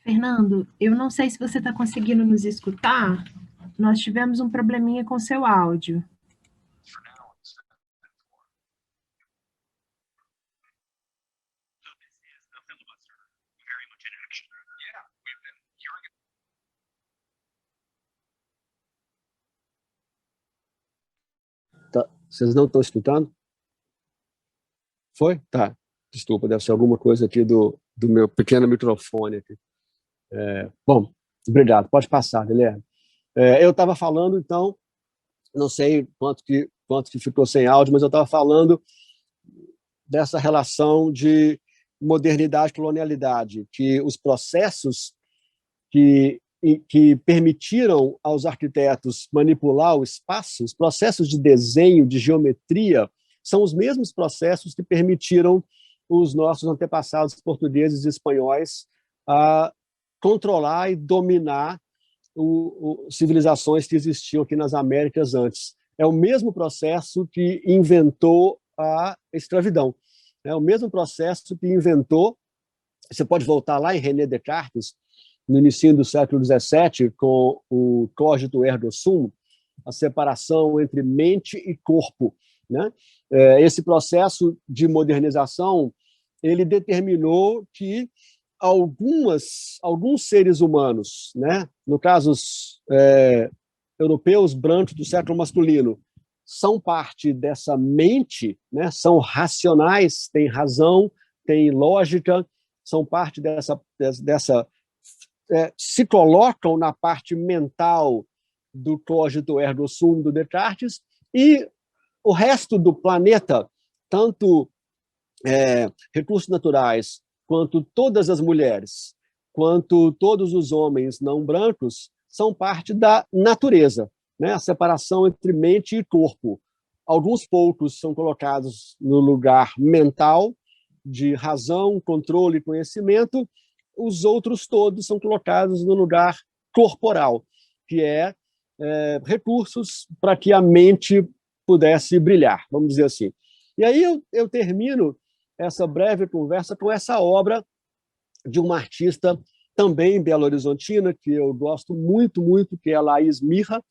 Fernando, eu não sei se você está conseguindo nos escutar. Nós tivemos um probleminha com seu áudio. Tá. Vocês não estão escutando? Foi? Tá. Desculpa, deve ser alguma coisa aqui do meu pequeno microfone aqui. Bom, obrigado. Pode passar, Guilherme. Eu estava falando, então, não sei quanto que ficou sem áudio, mas eu estava falando dessa relação de modernidade e colonialidade, que os processos que permitiram aos arquitetos manipular o espaço, os processos de desenho, de geometria, são os mesmos processos que permitiram os nossos antepassados portugueses e espanhóis a controlar e dominar civilizações que existiam aqui nas Américas antes. É o mesmo processo que inventou a escravidão. É o mesmo processo que inventou... Você pode voltar lá em René Descartes, no início do século XVII, com o cogito ergo sum, a separação entre mente e corpo, né? Esse processo de modernização ele determinou que alguns seres humanos, né, no caso os europeus brancos do século masculino, são parte dessa mente, né, são racionais, têm razão, têm lógica, são parte se colocam na parte mental do cogito ergo sum do Descartes, e o resto do planeta, tanto recursos naturais, quanto todas as mulheres, quanto todos os homens não brancos, são parte da natureza, né? A separação entre mente e corpo. Alguns poucos são colocados no lugar mental, de razão, controle e conhecimento, os outros todos são colocados no lugar corporal, que é recursos para que a mente pudesse brilhar, vamos dizer assim. E aí eu termino essa breve conversa com essa obra de uma artista também belo-horizontina, que eu gosto muito, muito, que é a Laís Mirra.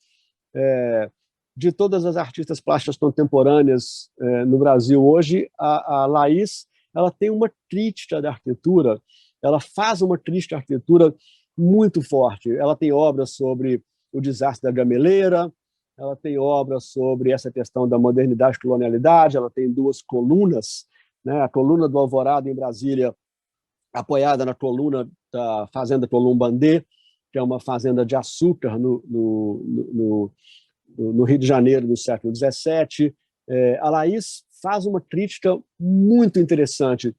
De todas as artistas plásticas contemporâneas no Brasil hoje, a Laís, ela tem uma crítica da arquitetura, ela faz uma crítica à arquitetura muito forte. Ela tem obras sobre o desastre da Gameleira, ela tem obras sobre essa questão da modernidade e colonialidade, ela tem 2 colunas, né? A coluna do Alvorada, em Brasília, apoiada na coluna da Fazenda Columbandê, que é uma fazenda de açúcar no Rio de Janeiro, do século XVII. A Laís faz uma crítica muito interessante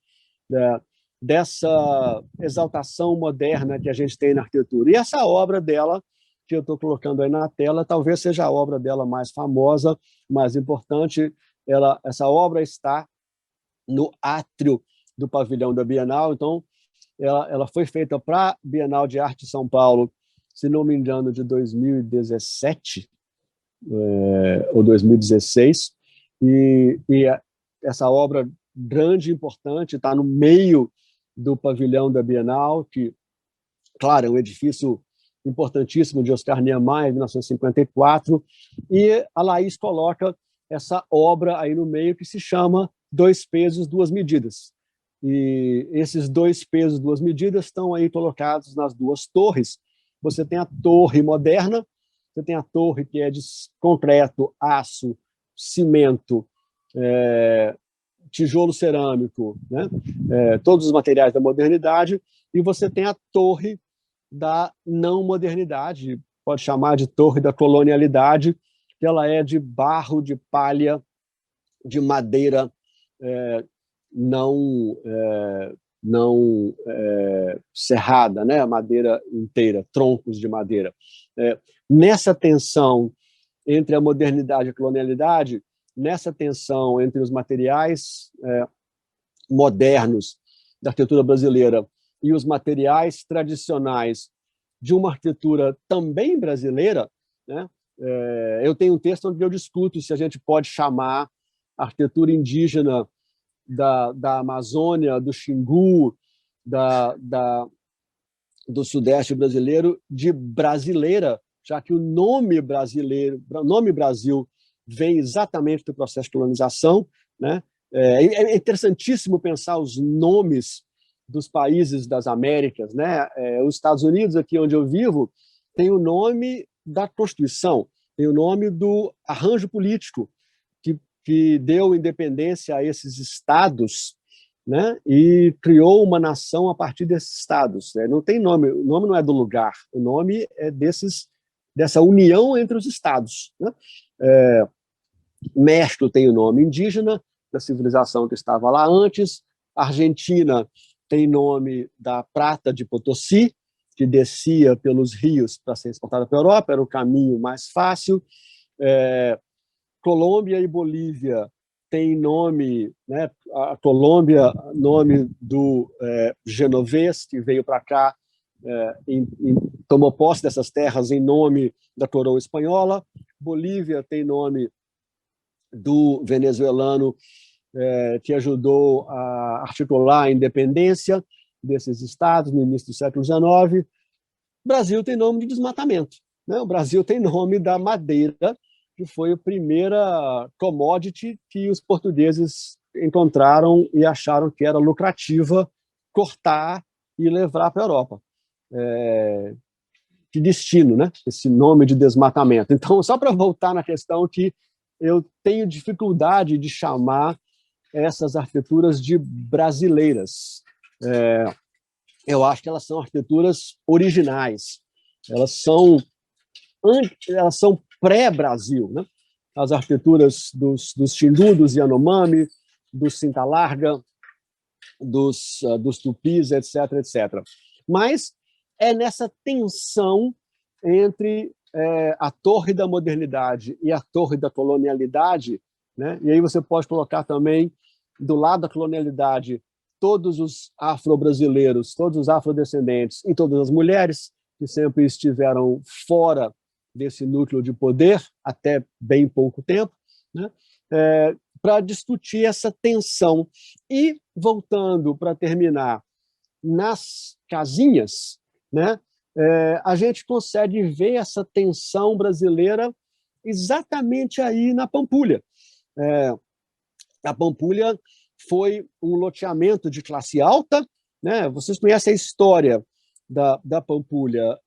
dessa exaltação moderna que a gente tem na arquitetura. E essa obra dela, que eu estou colocando aí na tela, talvez seja a obra dela mais famosa, mais importante. Essa obra está no átrio do pavilhão da Bienal. Então, ela foi feita para a Bienal de Arte de São Paulo, se não me engano, de 2017 ou 2016. E essa obra grande e importante está no meio do pavilhão da Bienal, que, claro, é um edifício importantíssimo de Oscar Niemeyer, em 1954, e a Laís coloca essa obra aí no meio que se chama 2 pesos, 2 medidas. E esses 2 pesos, 2 medidas estão aí colocados nas 2 torres. Você tem a torre moderna, você tem a torre que é de concreto, aço, cimento, tijolo cerâmico, né? Todos os materiais da modernidade, e você tem a torre da não modernidade, pode chamar de torre da colonialidade, que ela é de barro, de palha, de madeira não serrada, né? Madeira inteira, troncos de madeira. Nessa tensão entre a modernidade e a colonialidade, nessa tensão entre os materiais modernos da arquitetura brasileira e os materiais tradicionais de uma arquitetura também brasileira, né? Eu tenho um texto onde eu discuto se a gente pode chamar a arquitetura indígena da Amazônia, do Xingu, do Sudeste brasileiro, de brasileira, já que o nome brasileiro, o nome Brasil, vem exatamente do processo de colonização, né? É interessantíssimo pensar os nomes dos países das Américas, né? Os Estados Unidos, aqui onde eu vivo, tem o nome da Constituição, tem o nome do arranjo político que deu independência a esses estados, né? E criou uma nação a partir desses estados. Não tem nome, o nome não é do lugar, o nome é dessa união entre os estados, né? México tem o nome indígena, da civilização que estava lá antes. Argentina tem nome da prata de Potosí, que descia pelos rios para ser exportada para a Europa, era o caminho mais fácil. Colômbia e Bolívia tem nome, né? A Colômbia, nome do genovês, que veio para cá, tomou posse dessas terras em nome da coroa espanhola. Bolívia tem nome do venezuelano que ajudou a articular a independência desses estados no início do século XIX. O Brasil tem nome de desmatamento, né? O Brasil tem nome da madeira, que foi a primeira commodity que os portugueses encontraram e acharam que era lucrativa cortar e levar para a Europa. Que destino, né? Esse nome de desmatamento. Então, só para voltar na questão que eu tenho dificuldade de chamar essas arquiteturas de brasileiras. Eu acho que elas são arquiteturas originais. Elas são pré-Brasil, né? As arquiteturas dos Xingu, dos Yanomami, dos Cinta Larga, dos Tupis, etc., etc. Mas é nessa tensão entre a torre da modernidade e a torre da colonialidade, né? E aí você pode colocar também, do lado da colonialidade, todos os afro-brasileiros, todos os afrodescendentes e todas as mulheres que sempre estiveram fora desse núcleo de poder, até bem pouco tempo, né? Para discutir essa tensão. E, voltando para terminar, nas casinhas, né? A gente consegue ver essa tensão brasileira exatamente aí na Pampulha. A Pampulha foi um loteamento de classe alta, né? Vocês conhecem a história da Pampulha.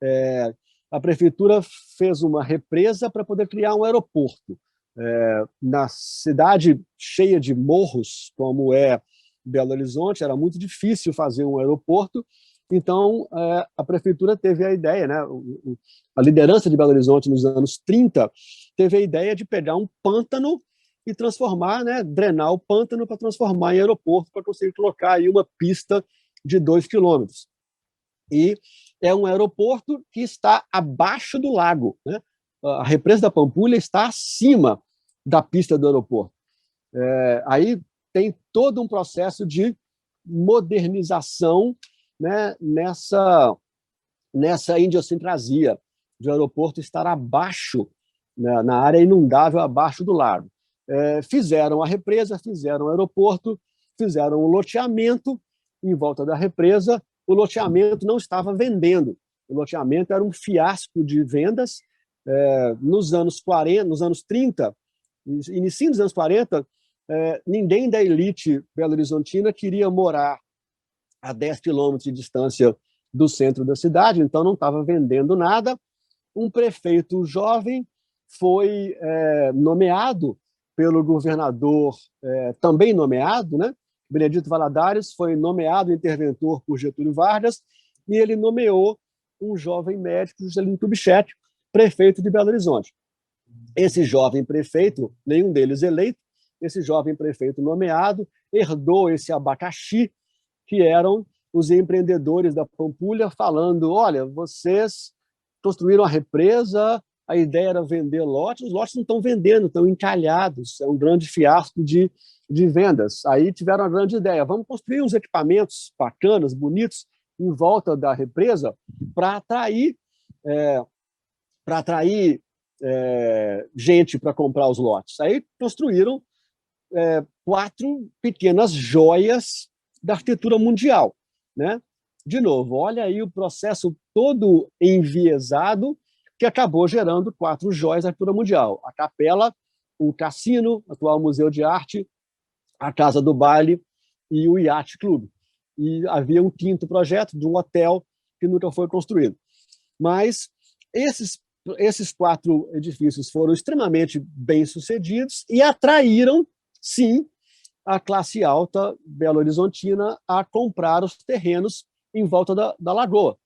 A prefeitura fez uma represa para poder criar um aeroporto. Na cidade cheia de morros, como é Belo Horizonte, era muito difícil fazer um aeroporto, então a prefeitura teve a ideia, né? A liderança de Belo Horizonte nos anos 30 teve a ideia de pegar um pântano e transformar, né, drenar o pântano para transformar em aeroporto, para conseguir colocar aí uma pista de 2 quilômetros. E é um aeroporto que está abaixo do lago, né? A represa da Pampulha está acima da pista do aeroporto. Aí tem todo um processo de modernização, né, nessa idiosincrasia de o aeroporto estar abaixo, né, na área inundável, abaixo do lago. Fizeram a represa, fizeram o aeroporto, fizeram o loteamento em volta da represa. O loteamento não estava vendendo. O loteamento era um fiasco de vendas. Nos anos 40, nos anos 30, início dos anos 40, ninguém da elite belo-horizontina queria morar a 10 quilômetros de distância do centro da cidade, então não estava vendendo nada. Um prefeito jovem foi nomeado pelo governador, também nomeado, né? Benedito Valadares foi nomeado interventor por Getúlio Vargas, e ele nomeou um jovem médico, Juscelino Kubitschek, prefeito de Belo Horizonte. Esse jovem prefeito, nenhum deles eleito, esse jovem prefeito nomeado, herdou esse abacaxi, que eram os empreendedores da Pampulha, falando: olha, vocês construíram a represa, a ideia era vender lotes, os lotes não estão vendendo, estão encalhados, é um grande fiasco de vendas. Aí tiveram uma grande ideia: vamos construir uns equipamentos bacanas, bonitos, em volta da represa, para atrair gente para comprar os lotes. Aí construíram 4 pequenas joias da arquitetura mundial, né? De novo, olha aí o processo todo enviesado que acabou gerando 4 joias da arquitetura mundial: a Capela, o Cassino, atual Museu de Arte, a Casa do Baile e o Yacht Club. E havia um 5º projeto de um hotel que nunca foi construído. Mas esses 4 edifícios foram extremamente bem-sucedidos e atraíram, sim, a classe alta belo-horizontina a comprar os terrenos em volta da lagoa.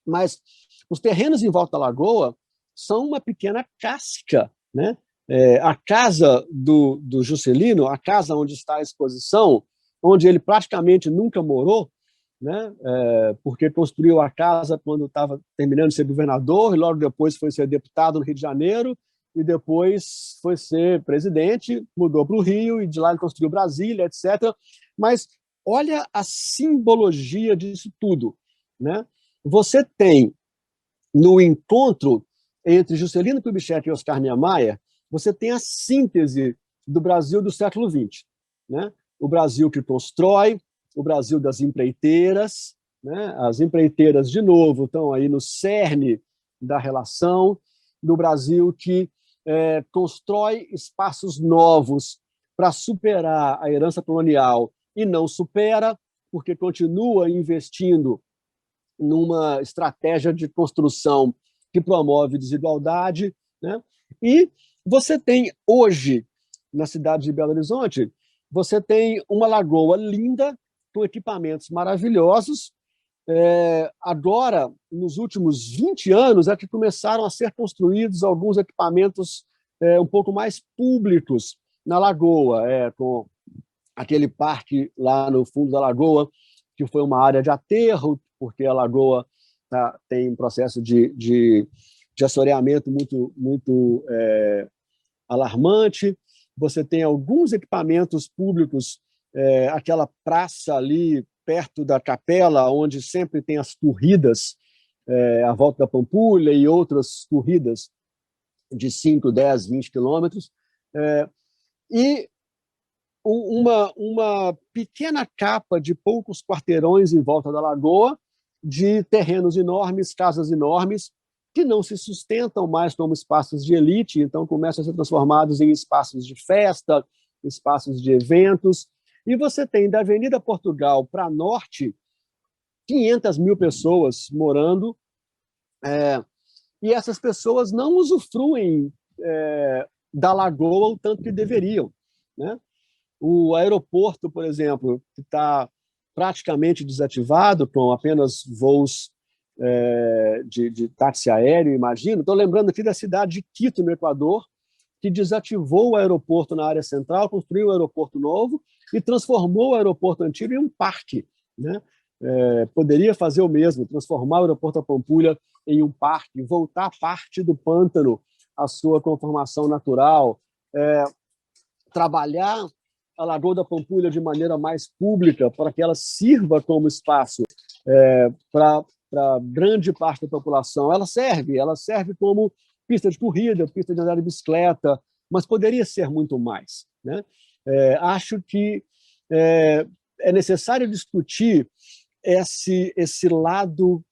Mas os terrenos em volta da lagoa são uma pequena casca, né? A casa do Juscelino, a casa onde está a exposição, onde ele praticamente nunca morou, né? Porque construiu a casa quando estava terminando de ser governador, e logo depois foi ser deputado no Rio de Janeiro, e depois foi ser presidente, mudou para o Rio, e de lá ele construiu Brasília, etc. Mas olha a simbologia disso tudo, né? Você tem, no encontro entre Juscelino Kubitschek e Oscar Niemeyer, você tem a síntese do Brasil do século XX, né? O Brasil que constrói, o Brasil das empreiteiras, né? As empreiteiras, de novo, estão aí no cerne da relação, do Brasil que constrói espaços novos para superar a herança colonial e não supera, porque continua investindo numa estratégia de construção que promove desigualdade, né? E você tem hoje, na cidade de Belo Horizonte, você tem uma lagoa linda, com equipamentos maravilhosos. Agora, nos últimos 20 anos, é que começaram a ser construídos alguns equipamentos um pouco mais públicos na lagoa, com aquele parque lá no fundo da lagoa, que foi uma área de aterro, porque a lagoa tem um processo de assoreamento muito alarmante. Você tem alguns equipamentos públicos, aquela praça ali perto da capela, onde sempre tem as corridas à volta da Pampulha e outras corridas de 5, 10, 20 quilômetros. E uma pequena capa de poucos quarteirões em volta da lagoa, de terrenos enormes, casas enormes, que não se sustentam mais como espaços de elite, então começam a ser transformados em espaços de festa, espaços de eventos. E você tem da Avenida Portugal para norte 500 mil pessoas morando, e essas pessoas não usufruem da lagoa o tanto que deveriam, né? O aeroporto, por exemplo, que está praticamente desativado, com apenas voos de táxi aéreo, imagino. Estou lembrando aqui da cidade de Quito, no Equador, que desativou o aeroporto na área central, construiu um aeroporto novo e transformou o aeroporto antigo em um parque, né? Poderia fazer o mesmo, transformar o aeroporto da Pampulha em um parque, voltar parte do pântano à sua conformação natural, trabalhar a Lagoa da Pampulha de maneira mais pública, para que ela sirva como espaço para grande parte da população. Ela serve como pista de corrida, pista de andar de bicicleta, mas poderia ser muito mais, né? Acho que é necessário discutir esse lado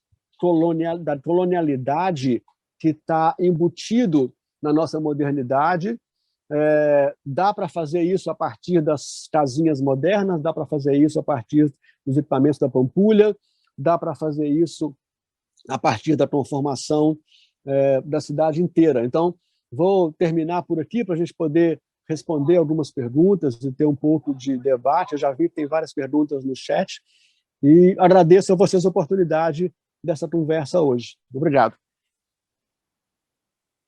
da colonialidade que está embutido na nossa modernidade. Dá para fazer isso a partir das casinhas modernas, dá para fazer isso a partir dos equipamentos da Pampulha, dá para fazer isso a partir da conformação da cidade inteira. Então, vou terminar por aqui para a gente poder responder algumas perguntas e ter um pouco de debate. Eu já vi que tem várias perguntas no chat e agradeço a vocês a oportunidade dessa conversa hoje. Obrigado.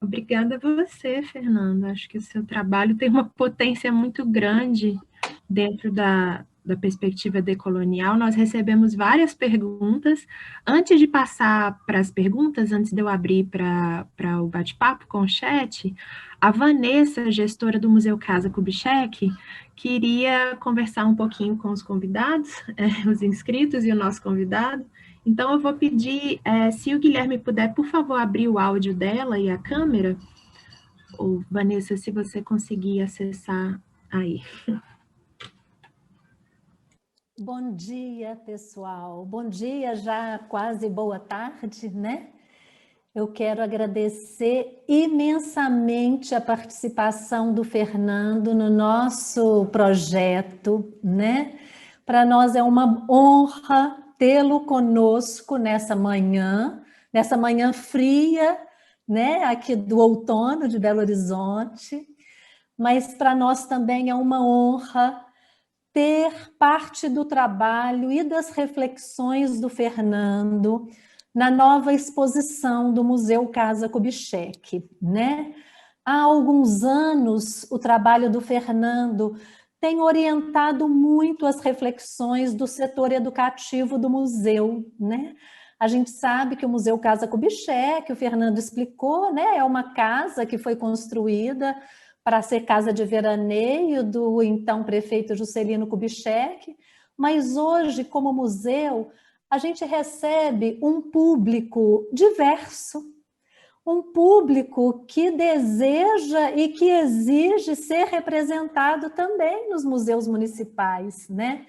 Obrigada a você, Fernando. Acho que o seu trabalho tem uma potência muito grande dentro da perspectiva decolonial. Nós recebemos várias perguntas. Antes de passar para as perguntas, antes de eu abrir para o bate-papo com o chat, a Vanessa, gestora do Museu Casa Kubitschek, queria conversar um pouquinho com os convidados, os inscritos e o nosso convidado. Então, eu vou pedir, se o Guilherme puder, por favor, abrir o áudio dela e a câmera. Ou, Vanessa, se você conseguir acessar aí. Bom dia, pessoal. Bom dia, já quase boa tarde, né? Eu quero agradecer imensamente a participação do Fernando no nosso projeto, né? Para nós é uma honra tê-lo conosco nessa manhã fria, né? Aqui do outono de Belo Horizonte, mas para nós também é uma honra ter parte do trabalho e das reflexões do Fernando na nova exposição do Museu Casa Kubitschek, né? Há alguns anos, o trabalho do Fernando tem orientado muito as reflexões do setor educativo do museu, né? A gente sabe que o Museu Casa Kubitschek, o Fernando explicou, né? É uma casa que foi construída para ser casa de veraneio do então prefeito Juscelino Kubitschek, mas hoje, como museu, a gente recebe um público diverso, um público que deseja e que exige ser representado também nos museus municipais, né?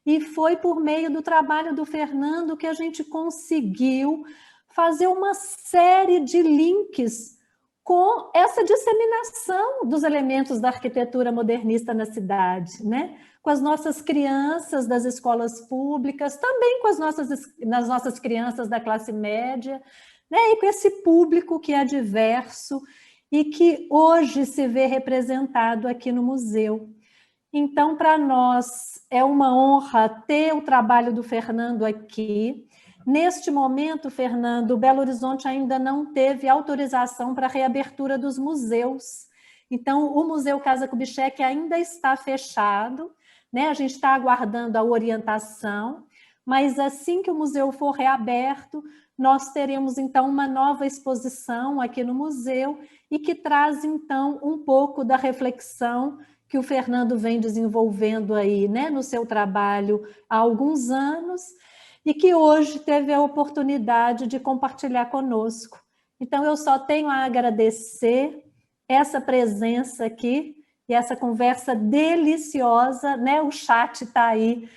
E foi por meio do trabalho do Fernando que a gente conseguiu fazer uma série de links com essa disseminação dos elementos da arquitetura modernista na cidade, né? Com as nossas crianças das escolas públicas, também com nas nossas crianças da classe média, né? E com esse público que é diverso e que hoje se vê representado aqui no museu. Então, para nós, é uma honra ter o trabalho do Fernando aqui. Neste momento, Fernando, Belo Horizonte ainda não teve autorização para a reabertura dos museus. Então, o Museu Casa Kubitschek ainda está fechado, né? A gente está aguardando a orientação, mas assim que o museu for reaberto, nós teremos, então, uma nova exposição aqui no museu e que traz, então, um pouco da reflexão que o Fernando vem desenvolvendo aí, né, no seu trabalho há alguns anos, e que hoje teve a oportunidade de compartilhar conosco. Então, eu só tenho a agradecer essa presença aqui e essa conversa deliciosa, né? O chat está aí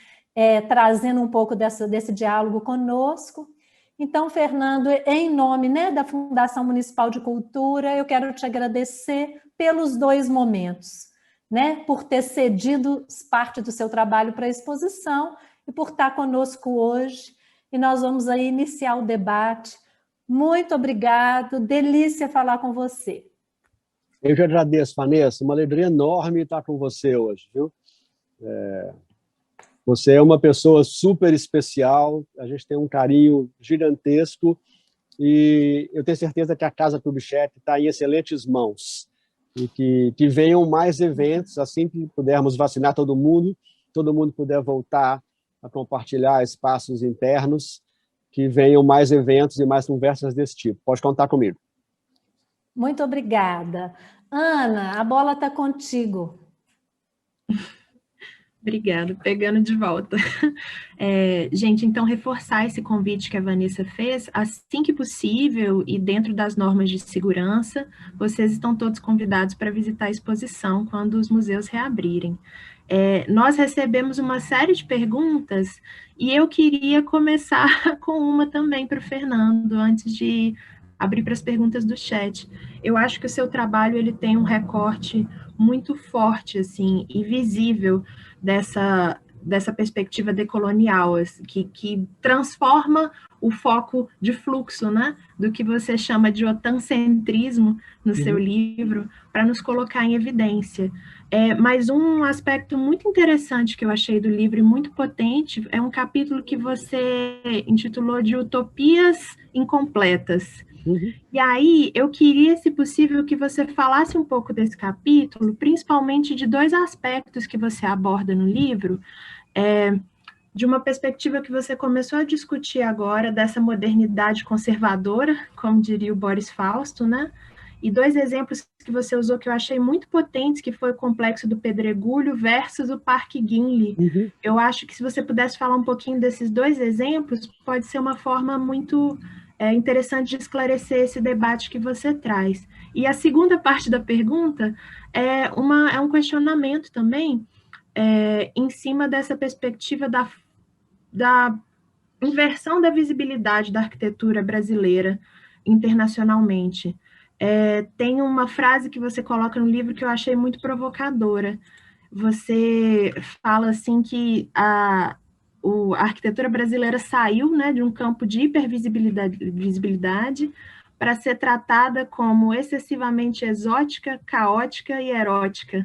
trazendo um pouco desse diálogo conosco. Então, Fernando, em nome, né, da Fundação Municipal de Cultura, eu quero te agradecer pelos 2 momentos, né? Por ter cedido parte do seu trabalho para a exposição e por estar conosco hoje, e nós vamos aí iniciar o debate. Muito obrigado, delícia falar com você. Eu que agradeço, Vanessa, uma alegria enorme estar com você hoje, viu? Você é uma pessoa super especial, a gente tem um carinho gigantesco, e eu tenho certeza que a Casa Kubitschek está em excelentes mãos, e que venham mais eventos, assim que pudermos vacinar todo mundo puder voltar a compartilhar espaços internos, que venham mais eventos e mais conversas desse tipo. Pode contar comigo. Muito obrigada. Ana, a bola está contigo. Obrigada, pegando de volta. Gente, então, reforçar esse convite que a Vanessa fez, assim que possível e dentro das normas de segurança, vocês estão todos convidados para visitar a exposição quando os museus reabrirem. Nós recebemos uma série de perguntas e eu queria começar com uma também para o Fernando, antes de abrir para as perguntas do chat. Eu acho que o seu trabalho ele tem um recorte muito forte assim, e visível dessa perspectiva decolonial, que transforma o foco de fluxo, né, do que você chama de otancentrismo no seu livro, para nos colocar em evidência. Mas um aspecto muito interessante que eu achei do livro e muito potente é um capítulo que você intitulou de Utopias Incompletas. E aí, eu queria, se possível, que você falasse um pouco desse capítulo, principalmente de 2 aspectos que você aborda no livro, de uma perspectiva que você começou a discutir agora, dessa modernidade conservadora, como diria o Boris Fausto, né? E 2 exemplos que você usou que eu achei muito potentes, que foi o Complexo do Pedregulho versus o Parque Guinle. Eu acho que se você pudesse falar um pouquinho desses 2 exemplos, pode ser uma forma muito interessante de esclarecer esse debate que você traz. E a segunda parte da pergunta é um questionamento também, em cima dessa perspectiva da inversão da visibilidade da arquitetura brasileira internacionalmente. Tem uma frase que você coloca no livro que eu achei muito provocadora. Você fala assim que a arquitetura brasileira saiu, né, de um campo de hipervisibilidade para ser tratada como excessivamente exótica, caótica e erótica.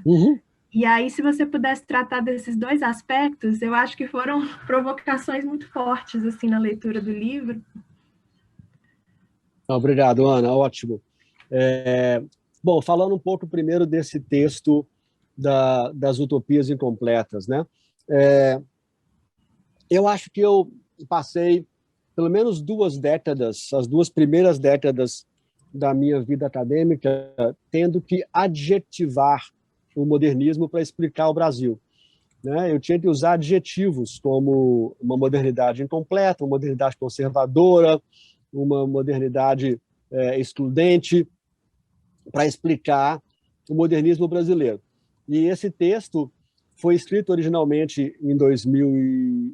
E aí, se você pudesse tratar desses 2 aspectos, eu acho que foram provocações muito fortes assim, na leitura do livro. Obrigado, Ana, ótimo. Bom, falando um pouco primeiro desse texto das utopias incompletas, né? Eu acho que eu passei pelo menos 2 décadas, as 2 primeiras décadas da minha vida acadêmica, tendo que adjetivar o modernismo para explicar o Brasil, né? Eu tinha que usar adjetivos como uma modernidade incompleta, uma modernidade conservadora, uma modernidade excludente, para explicar o modernismo brasileiro. E esse texto foi escrito originalmente em 2000,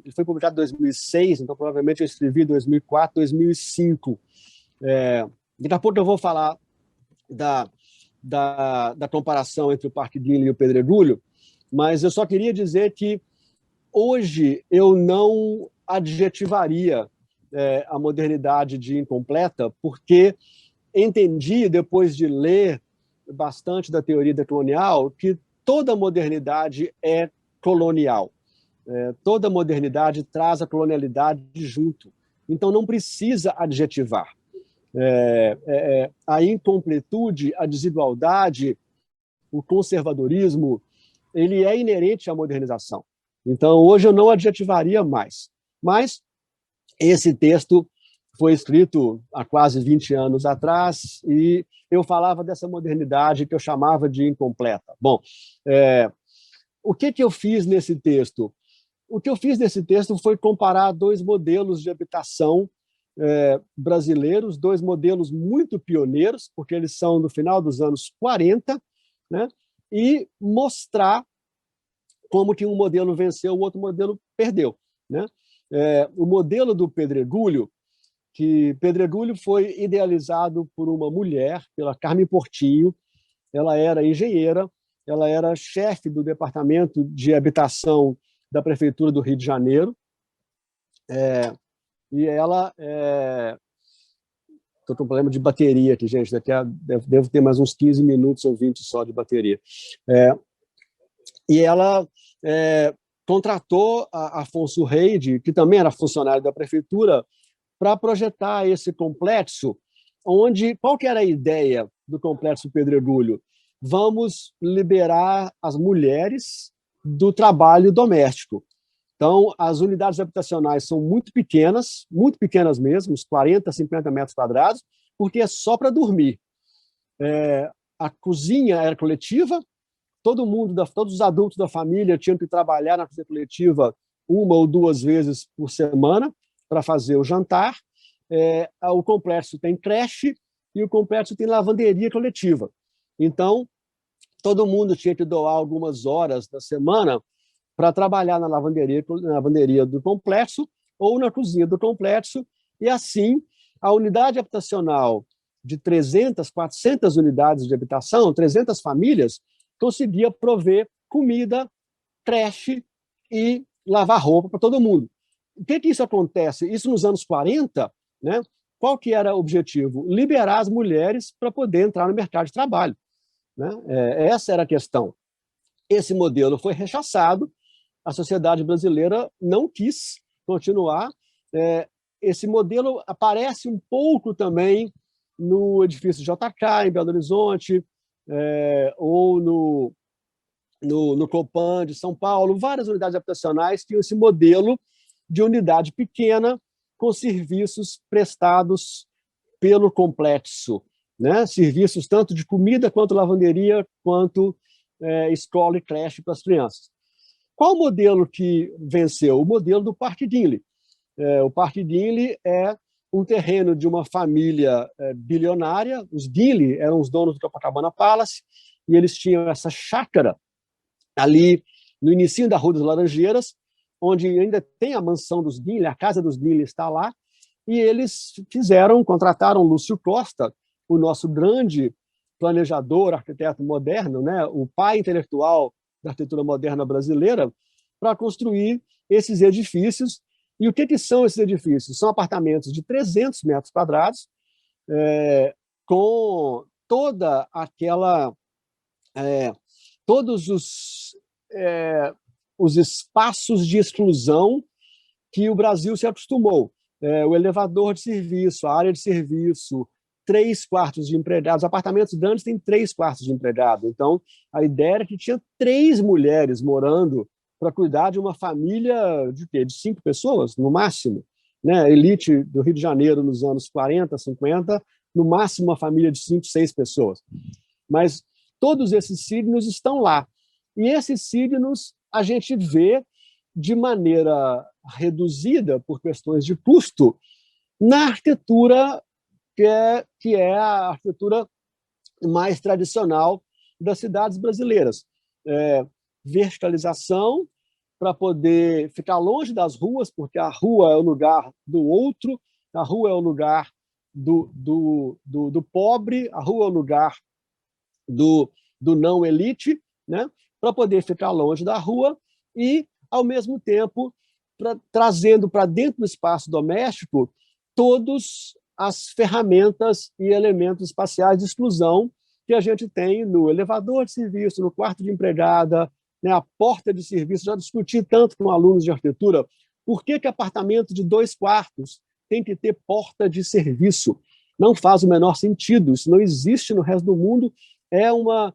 ele foi publicado em 2006, então provavelmente eu escrevi em 2004, 2005. Daqui a pouco eu vou falar da comparação entre o Parque Dínley e o Pedregulho, mas eu só queria dizer que hoje eu não adjetivaria a modernidade de incompleta, porque entendi, depois de ler bastante da teoria decolonial, que toda modernidade é colonial. Toda modernidade traz a colonialidade junto. Então, não precisa adjetivar. A incompletude, a desigualdade, o conservadorismo, ele é inerente à modernização. Então, hoje eu não adjetivaria mais. Mas esse texto foi escrito há quase 20 anos atrás e eu falava dessa modernidade que eu chamava de incompleta. Bom, o que eu fiz nesse texto? O que eu fiz nesse texto foi comparar dois modelos de habitação brasileiros, dois modelos muito pioneiros, porque eles são do final dos anos 40, né? E mostrar como que um modelo venceu, o outro modelo perdeu, né? O modelo do Pedregulho, que Pedregulho foi idealizado por uma mulher, pela Carmen Portinho. Ela era engenheira, ela era chefe do departamento de habitação da Prefeitura do Rio de Janeiro, e ela... Estou com um problema de bateria aqui, gente, devo ter mais uns 15 minutos ou 20 só de bateria. E ela contratou a Afonso Reide, que também era funcionário da Prefeitura, para projetar esse complexo, qual que era a ideia do complexo Pedregulho? Vamos liberar as mulheres do trabalho doméstico. Então, as unidades habitacionais são muito pequenas mesmo, uns 40, 50 metros quadrados, porque é só para dormir. A cozinha era coletiva, todos os adultos da família tinham que trabalhar na cozinha coletiva 1 ou 2 vezes por semana para fazer o jantar. O complexo tem creche e o complexo tem lavanderia coletiva. Então, todo mundo tinha que doar algumas horas da semana para trabalhar na lavanderia do complexo ou na cozinha do complexo, e assim a unidade habitacional de 300, 400 unidades de habitação, 300 famílias, conseguia prover comida, creche e lavar roupa para todo mundo. O que isso acontece? Isso nos anos 40, né? Qual que era o objetivo? Liberar as mulheres para poder entrar no mercado de trabalho, né? Essa era a questão. Esse modelo foi rechaçado, a sociedade brasileira não quis continuar. Esse modelo aparece um pouco também no edifício JK, em Belo Horizonte, ou no Copan de São Paulo. Várias unidades habitacionais tinham esse modelo de unidade pequena com serviços prestados pelo complexo, né? Serviços tanto de comida, quanto lavanderia, quanto escola e creche para as crianças. Qual o modelo que venceu? O modelo do Parque Dínley. O Parque Dínley é um terreno de uma família bilionária. Os Dínley eram os donos do Copacabana Palace, e eles tinham essa chácara ali no início da Rua das Laranjeiras, onde ainda tem a mansão dos Dínley, a casa dos Dínley está lá, e eles contrataram Lúcio Costa, o nosso grande planejador, arquiteto moderno, né, o pai intelectual da arquitetura moderna brasileira, para construir esses edifícios. E o que são esses edifícios? São apartamentos de 300 metros quadrados, com toda aquela... todos os espaços de exclusão que o Brasil se acostumou. O elevador de serviço, a área de serviço, 3 quartos de empregados. Apartamentos grandes têm 3 quartos de empregado. Então, a ideia era que tinha 3 mulheres morando para cuidar de uma família de 5 pessoas, no máximo, né? Elite do Rio de Janeiro nos anos 40, 50, no máximo uma família de 5, 6 pessoas. Mas todos esses signos estão lá. E esses signos a gente vê de maneira reduzida, por questões de custo, na arquitetura que é a arquitetura mais tradicional das cidades brasileiras. Verticalização, para poder ficar longe das ruas, porque a rua é o lugar do outro, a rua é o lugar do pobre, a rua é o lugar do não elite, né? Para poder ficar longe da rua e, ao mesmo tempo, trazendo para dentro do espaço doméstico todas as ferramentas e elementos espaciais de exclusão que a gente tem no elevador de serviço, no quarto de empregada, né, a porta de serviço. Já discuti tanto com alunos de arquitetura por que apartamento de 2 quartos tem que ter porta de serviço. Não faz o menor sentido, isso não existe no resto do mundo, é uma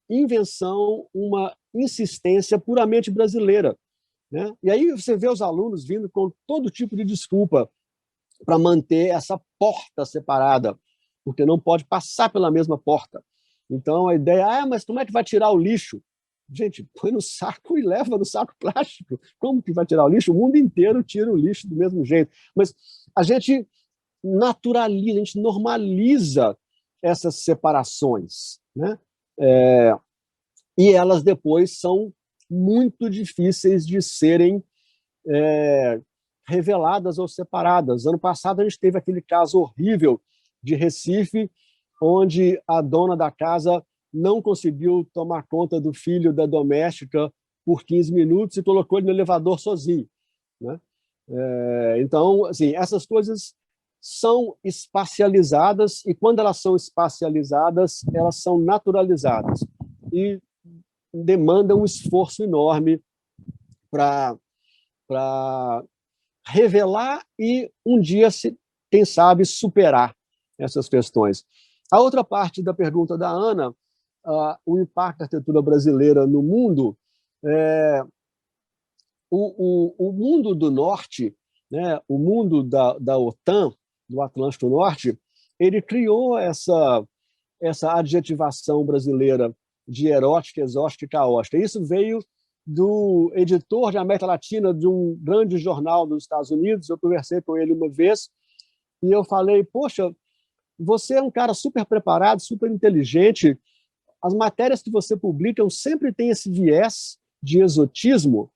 invenção, uma insistência puramente brasileira, né? E aí você vê os alunos vindo com todo tipo de desculpa para manter essa porta separada, porque não pode passar pela mesma porta. Então a ideia, mas como é que vai tirar o lixo? Gente, põe no saco e leva no saco plástico. Como que vai tirar o lixo? O mundo inteiro tira o lixo do mesmo jeito. Mas a gente naturaliza, a gente normaliza essas separações, né? E elas depois são muito difíceis de serem reveladas ou separadas. Ano passado a gente teve aquele caso horrível de Recife, onde a dona da casa não conseguiu tomar conta do filho da doméstica por 15 minutos e colocou ele no elevador sozinho, né? Então, assim, essas coisas são espacializadas e, quando elas são espacializadas, elas são naturalizadas e demandam um esforço enorme para revelar e, um dia, quem sabe, superar essas questões. A outra parte da pergunta da Ana, o impacto da arquitetura brasileira no mundo, o mundo do Norte, né, o mundo da OTAN, do Atlântico Norte, ele criou essa adjetivação brasileira de erótica, exótica e caótica. Isso veio do editor de América Latina de um grande jornal dos Estados Unidos. Eu conversei com ele uma vez e eu falei, poxa, você é um cara super preparado, super inteligente, as matérias que você publica sempre têm esse viés de exotismo.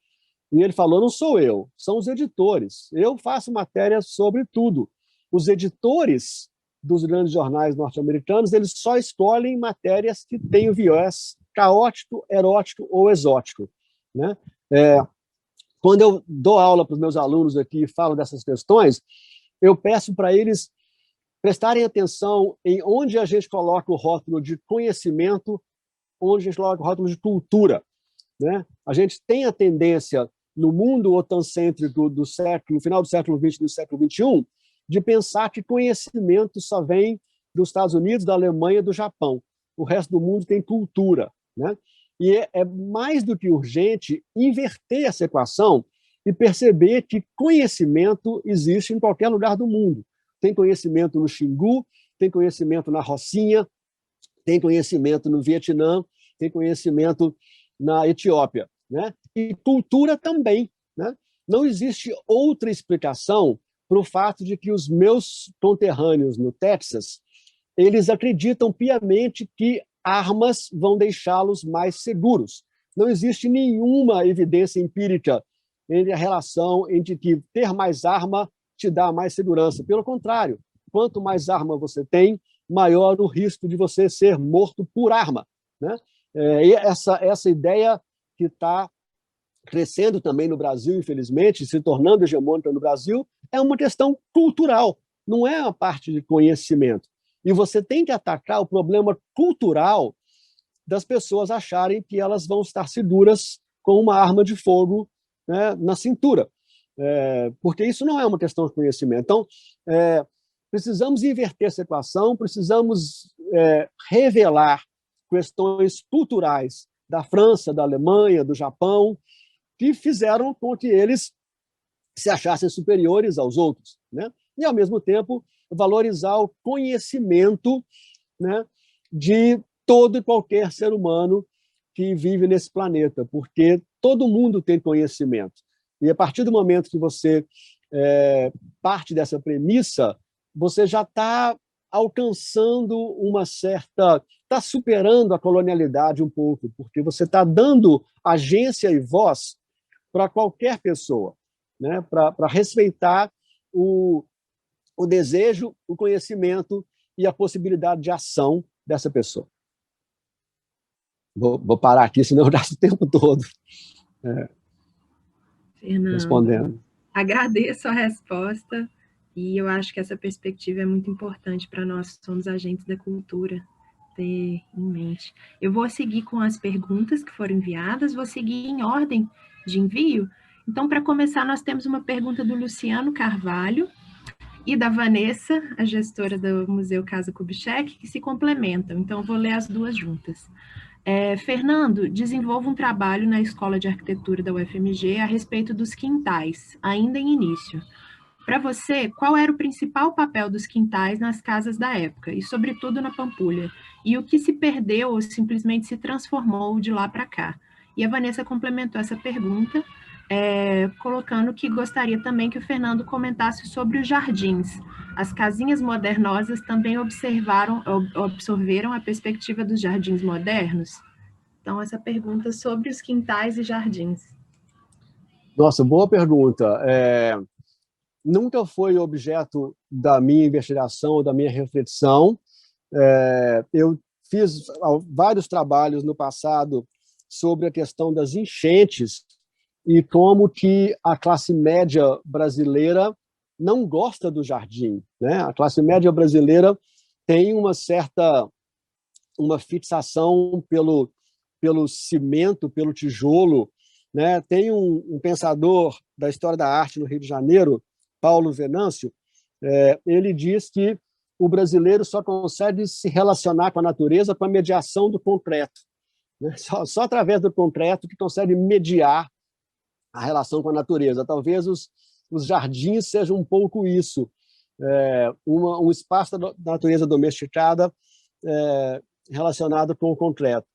E ele falou, não sou eu, são os editores. Eu faço matérias sobre tudo. Os editores dos grandes jornais norte-americanos, eles só escolhem matérias que têm o viés caótico, erótico ou exótico, né? Quando eu dou aula para os meus alunos aqui e falo dessas questões, eu peço para eles prestarem atenção em onde a gente coloca o rótulo de conhecimento, onde a gente coloca o rótulo de cultura, né? A gente tem a tendência, no mundo otancêntrico do final do século XX e do século XXI, de pensar que conhecimento só vem dos Estados Unidos, da Alemanha e do Japão. O resto do mundo tem cultura, né? E é mais do que urgente inverter essa equação e perceber que conhecimento existe em qualquer lugar do mundo. Tem conhecimento no Xingu, tem conhecimento na Rocinha, tem conhecimento no Vietnã, tem conhecimento na Etiópia, né? E cultura também, né? Não existe outra explicação para o fato de que os meus conterrâneos no Texas, eles acreditam piamente que armas vão deixá-los mais seguros. Não existe nenhuma evidência empírica entre a relação entre que ter mais arma te dá mais segurança. Pelo contrário, quanto mais arma você tem, maior o risco de você ser morto por arma, né? E essa ideia que está crescendo também no Brasil, infelizmente, se tornando hegemônica no Brasil, é uma questão cultural, não é uma parte de conhecimento. E você tem que atacar o problema cultural das pessoas acharem que elas vão estar seguras com uma arma de fogo, né, na cintura. Porque isso não é uma questão de conhecimento. Então, precisamos inverter essa equação, precisamos revelar questões culturais da França, da Alemanha, do Japão, que fizeram com que eles se achassem superiores aos outros, né? E, ao mesmo tempo, valorizar o conhecimento, né, de todo e qualquer ser humano que vive nesse planeta, porque todo mundo tem conhecimento. E, a partir do momento que você parte dessa premissa, você já está alcançando uma certa... está superando a colonialidade um pouco, porque você está dando agência e voz para qualquer pessoa, né? Para respeitar o o desejo, o conhecimento e a possibilidade de ação dessa pessoa. Vou parar aqui, senão eu gasto o tempo todo Fernando, respondendo. agradeço a resposta e eu acho que essa perspectiva é muito importante para nós que somos agentes da cultura ter em mente. Eu vou seguir com as perguntas que foram enviadas, vou seguir em ordem de envio. Então, para começar, nós temos uma pergunta do Luciano Carvalho e da Vanessa, a gestora do Museu Casa Kubitschek, que se complementam. Então, eu vou ler as duas juntas. Fernando, desenvolve um trabalho na Escola de Arquitetura da UFMG a respeito dos quintais, ainda em início. Para você, qual era o principal papel dos quintais nas casas da época, e sobretudo na Pampulha? E o que se perdeu ou simplesmente se transformou de lá para cá? E a Vanessa complementou essa pergunta, colocando que gostaria também que o Fernando comentasse sobre os jardins. As casinhas modernosas também absorveram a perspectiva dos jardins modernos? Então, essa pergunta sobre os quintais e jardins. Nossa, boa pergunta. Nunca foi objeto da minha investigação ou da minha reflexão. Eu fiz vários trabalhos no passado sobre a questão das enchentes e como que a classe média brasileira não gosta do jardim, né? A classe média brasileira tem uma fixação pelo cimento, pelo tijolo, né? Tem um pensador da história da arte no Rio de Janeiro, Paulo Venâncio, ele diz que o brasileiro só consegue se relacionar com a natureza com a mediação do concreto, né? Só através do concreto que consegue mediar a relação com a natureza. Talvez os jardins sejam um pouco isso, um espaço da natureza domesticada relacionado com o concreto,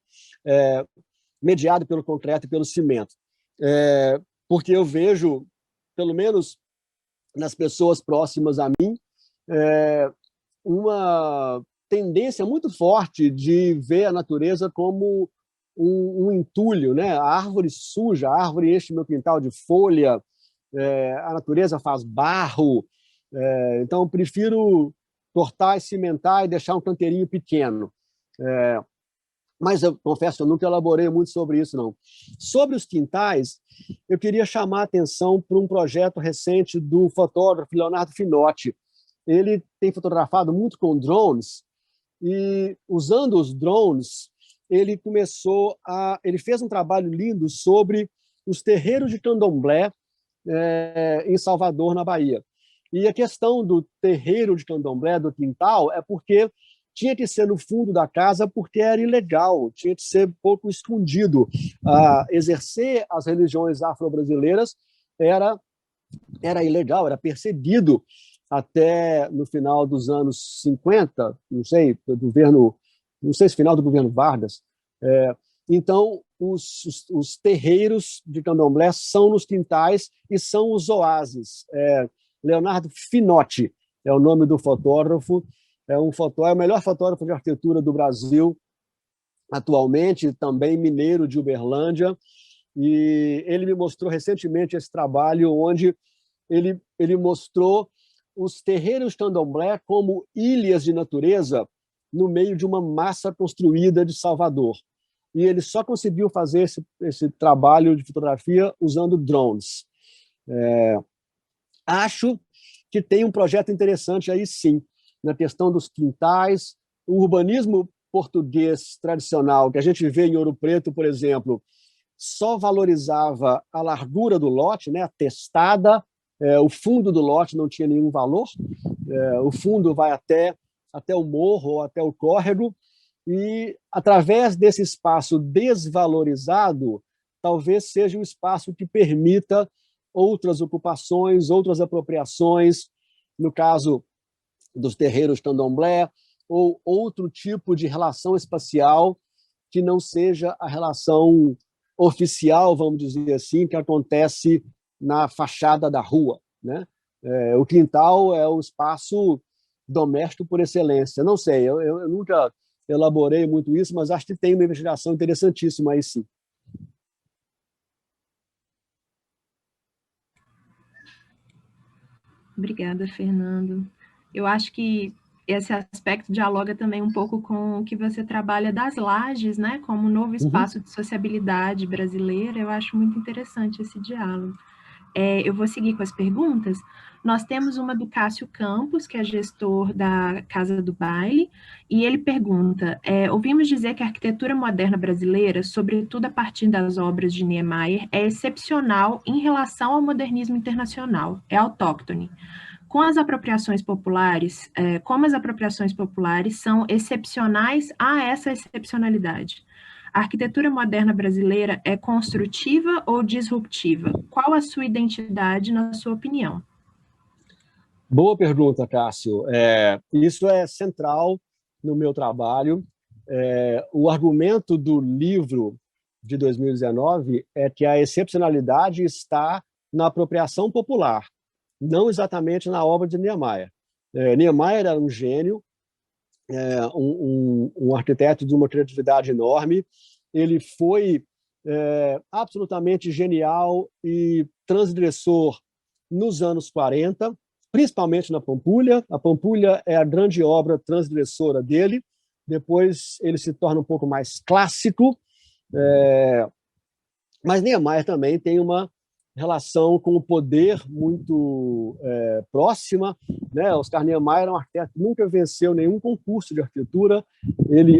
mediado pelo concreto e pelo cimento. Porque eu vejo, pelo menos nas pessoas próximas a mim, uma tendência muito forte de ver a natureza como um entulho, né? A árvore suja, a árvore enche meu quintal de folha, a natureza faz barro, então eu prefiro cortar e cimentar e deixar um canteirinho pequeno. Mas eu confesso, eu nunca elaborei muito sobre isso, não. Sobre os quintais, eu queria chamar a atenção para um projeto recente do fotógrafo Leonardo Finotti. Ele tem fotografado muito com drones e, usando os drones, ele fez um trabalho lindo sobre os terreiros de candomblé em Salvador, na Bahia. E a questão do terreiro de candomblé, do quintal, é porque tinha que ser no fundo da casa porque era ilegal, tinha que ser um pouco escondido. Exercer as religiões afro-brasileiras era ilegal, era perseguido até no final dos anos 50, não sei se final do governo Vargas. Então, os terreiros de candomblé são nos quintais e são os oásis. Leonardo Finotti é o nome do fotógrafo, é o melhor fotógrafo de arquitetura do Brasil atualmente, também mineiro de Uberlândia, e ele me mostrou recentemente esse trabalho onde ele mostrou os terreiros candomblé como ilhas de natureza no meio de uma massa construída de Salvador. E ele só conseguiu fazer esse trabalho de fotografia usando drones. Acho que tem um projeto interessante aí, sim, na questão dos quintais. O urbanismo português tradicional, que a gente vê em Ouro Preto, por exemplo, só valorizava a largura do lote, né, a testada, o fundo do lote não tinha nenhum valor, o fundo vai até o morro ou até o córrego, e através desse espaço desvalorizado, talvez seja um espaço que permita outras ocupações, outras apropriações, no caso dos terreiros candomblé, ou outro tipo de relação espacial que não seja a relação oficial, vamos dizer assim, que acontece na fachada da rua, né? O quintal é o espaço doméstico por excelência. Não sei, eu nunca elaborei muito isso, mas acho que tem uma investigação interessantíssima aí, sim. Obrigada, Fernando. Eu acho que esse aspecto dialoga também um pouco com o que você trabalha das lajes, né, como um novo espaço de sociabilidade brasileira. Eu acho muito interessante esse diálogo. Eu vou seguir com as perguntas. Nós temos uma do Cássio Campos, que é gestor da Casa do Baile, e ele pergunta: ouvimos dizer que a arquitetura moderna brasileira, sobretudo a partir das obras de Niemeyer, é excepcional em relação ao modernismo internacional, é autóctone. Com as apropriações populares, como as apropriações populares são excepcionais a essa excepcionalidade? A arquitetura moderna brasileira é construtiva ou disruptiva? Qual a sua identidade, na sua opinião? Boa pergunta, Cássio. Isso é central no meu trabalho. O argumento do livro de 2019 é que a excepcionalidade está na apropriação popular, não exatamente na obra de Niemeyer. Niemeyer era um gênio, um arquiteto de uma criatividade enorme. Ele foi absolutamente genial e transgressor nos anos 40, principalmente na Pampulha. A Pampulha é a grande obra transgressora dele. Depois ele se torna um pouco mais clássico. Mas Niemeyer também tem uma relação com o poder muito próxima, né? Oscar Niemeyer era um arquiteto que nunca venceu nenhum concurso de arquitetura.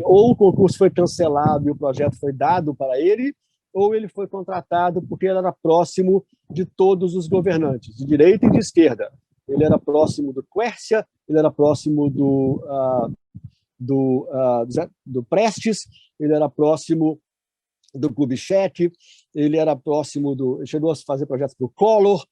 Ou o concurso foi cancelado e o projeto foi dado para ele, ou ele foi contratado porque ele era próximo de todos os governantes, de direita e de esquerda. Ele era próximo do Quércia, ele era próximo do Prestes, ele era próximo do Kubitschek, ele era próximo chegou a fazer projetos para o Collor.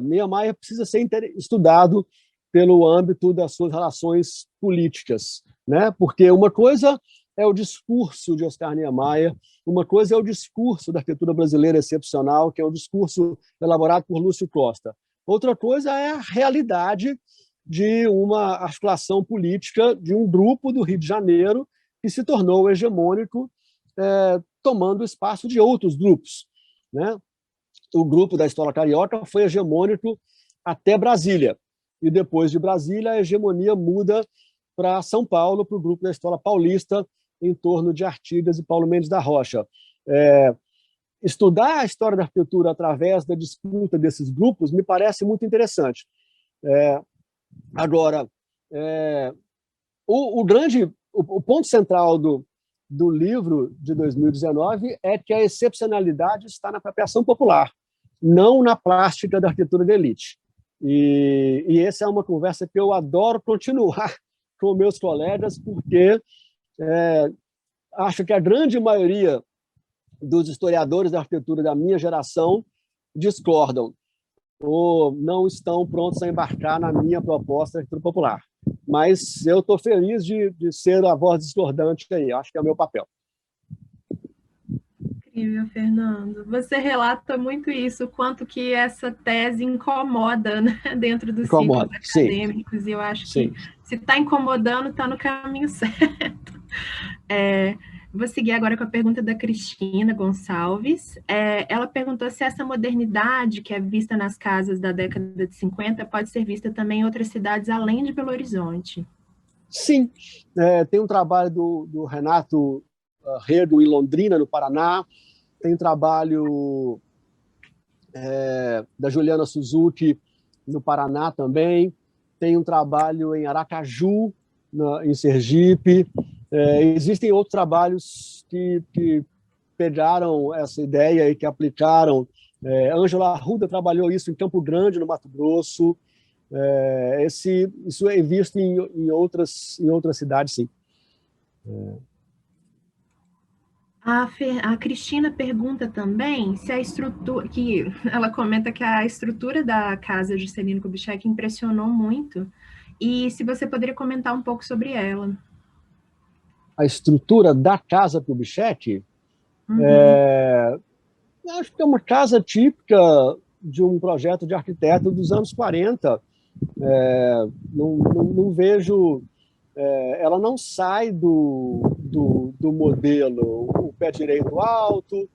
Niemeyer precisa ser estudado pelo âmbito das suas relações políticas, né? Porque uma coisa é o discurso de Oscar Niemeyer, uma coisa é o discurso da arquitetura brasileira excepcional, que é um discurso elaborado por Lúcio Costa. Outra coisa é a realidade de uma articulação política de um grupo do Rio de Janeiro que se tornou hegemônico, tomando o espaço de outros grupos, né? O grupo da Escola Carioca foi hegemônico até Brasília, e depois de Brasília a hegemonia muda para São Paulo, para o grupo da Escola Paulista, em torno de Artigas e Paulo Mendes da Rocha. Estudar a história da arquitetura através da disputa desses grupos me parece muito interessante. Agora, o ponto central do livro de 2019 é que a excepcionalidade está na apropriação popular, não na plástica da arquitetura de elite. E essa é uma conversa que eu adoro continuar com meus colegas, porque acho que a grande maioria dos historiadores da arquitetura da minha geração discordam ou não estão prontos a embarcar na minha proposta de arquitetura popular. Mas eu estou feliz de ser a voz discordante aí, acho que é o meu papel. Incrível, Fernando. Você relata muito isso, quanto que essa tese incomoda, né, dentro dos ciclos acadêmicos, sim. E eu acho que se está incomodando, está no caminho certo. Vou seguir agora com a pergunta da Cristina Gonçalves. Ela perguntou se essa modernidade que é vista nas casas da década de 50 pode ser vista também em outras cidades além de Belo Horizonte. Sim, tem um trabalho do Renato Rego em Londrina, no Paraná, tem um trabalho da Juliana Suzuki no Paraná também, tem um trabalho em Aracaju, em Sergipe. Existem outros trabalhos que pegaram essa ideia e que aplicaram. Ângela Arruda trabalhou isso em Campo Grande, no Mato Grosso. Isso é visto em outras cidades, sim. A Cristina pergunta também se a estrutura, que ela comenta que a estrutura da casa Juscelino Kubitschek impressionou muito, e se você poderia comentar um pouco sobre ela. A estrutura da casa Kubitschek, acho que é uma casa típica de um projeto de arquiteto dos anos 40. Não vejo... ela não sai do modelo, o pé direito alto,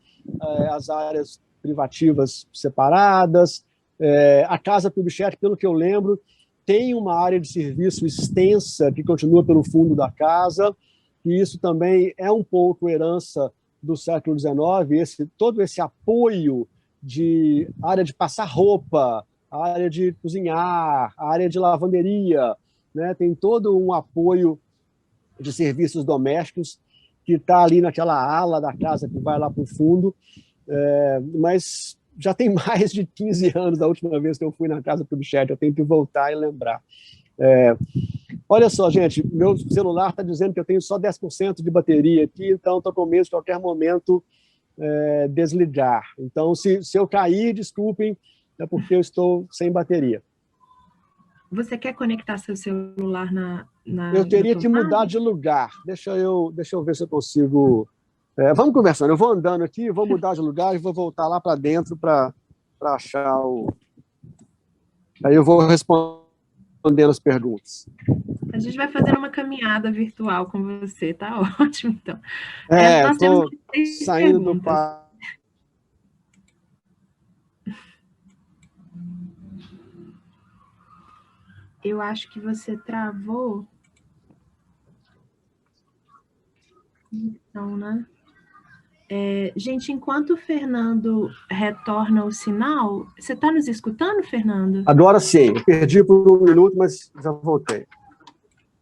as áreas privativas separadas. A casa Kubitschek, pelo que eu lembro, tem uma área de serviço extensa que continua pelo fundo da casa, e isso também é um pouco herança do século XIX, todo esse apoio de área de passar roupa, área de cozinhar, área de lavanderia, né? Tem todo um apoio de serviços domésticos que está ali naquela ala da casa que vai lá para o fundo, mas já tem mais de 15 anos da última vez que eu fui na casa do Bichette, eu tenho que voltar e lembrar. Olha só, gente, meu celular está dizendo que eu tenho só 10% de bateria aqui, então estou com medo de qualquer momento desligar. Então, se eu cair, desculpem, é porque eu estou sem bateria. Você quer conectar seu celular na eu teria que mudar de lugar. Deixa eu ver se eu consigo... vamos conversando. Eu vou andando aqui, vou mudar de lugar e vou voltar lá para dentro para achar o... Aí eu vou respondendo as perguntas. A gente vai fazendo uma caminhada virtual com você, tá ótimo, então. Nós temos saindo do par. Eu acho que você travou. Então, né? Gente, enquanto o Fernando retorna o sinal, você está nos escutando, Fernando? Agora sim, eu perdi por um minuto, mas já voltei.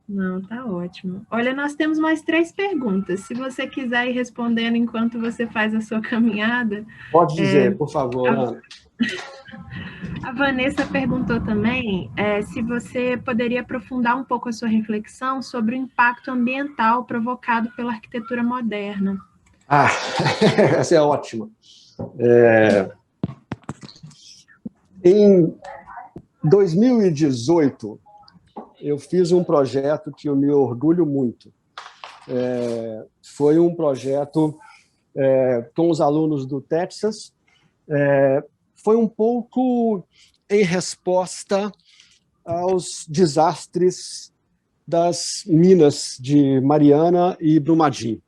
Não, tá ótimo. Olha, nós temos mais 3 perguntas. Se você quiser ir respondendo enquanto você faz a sua caminhada... Pode dizer, por favor, Ana. A Vanessa perguntou também se você poderia aprofundar um pouco a sua reflexão sobre o impacto ambiental provocado pela arquitetura moderna. Essa é ótima. Em 2018, eu fiz um projeto que eu me orgulho muito. Foi um projeto com os alunos do Texas. Foi um pouco em resposta aos desastres das minas de Mariana e Brumadinho.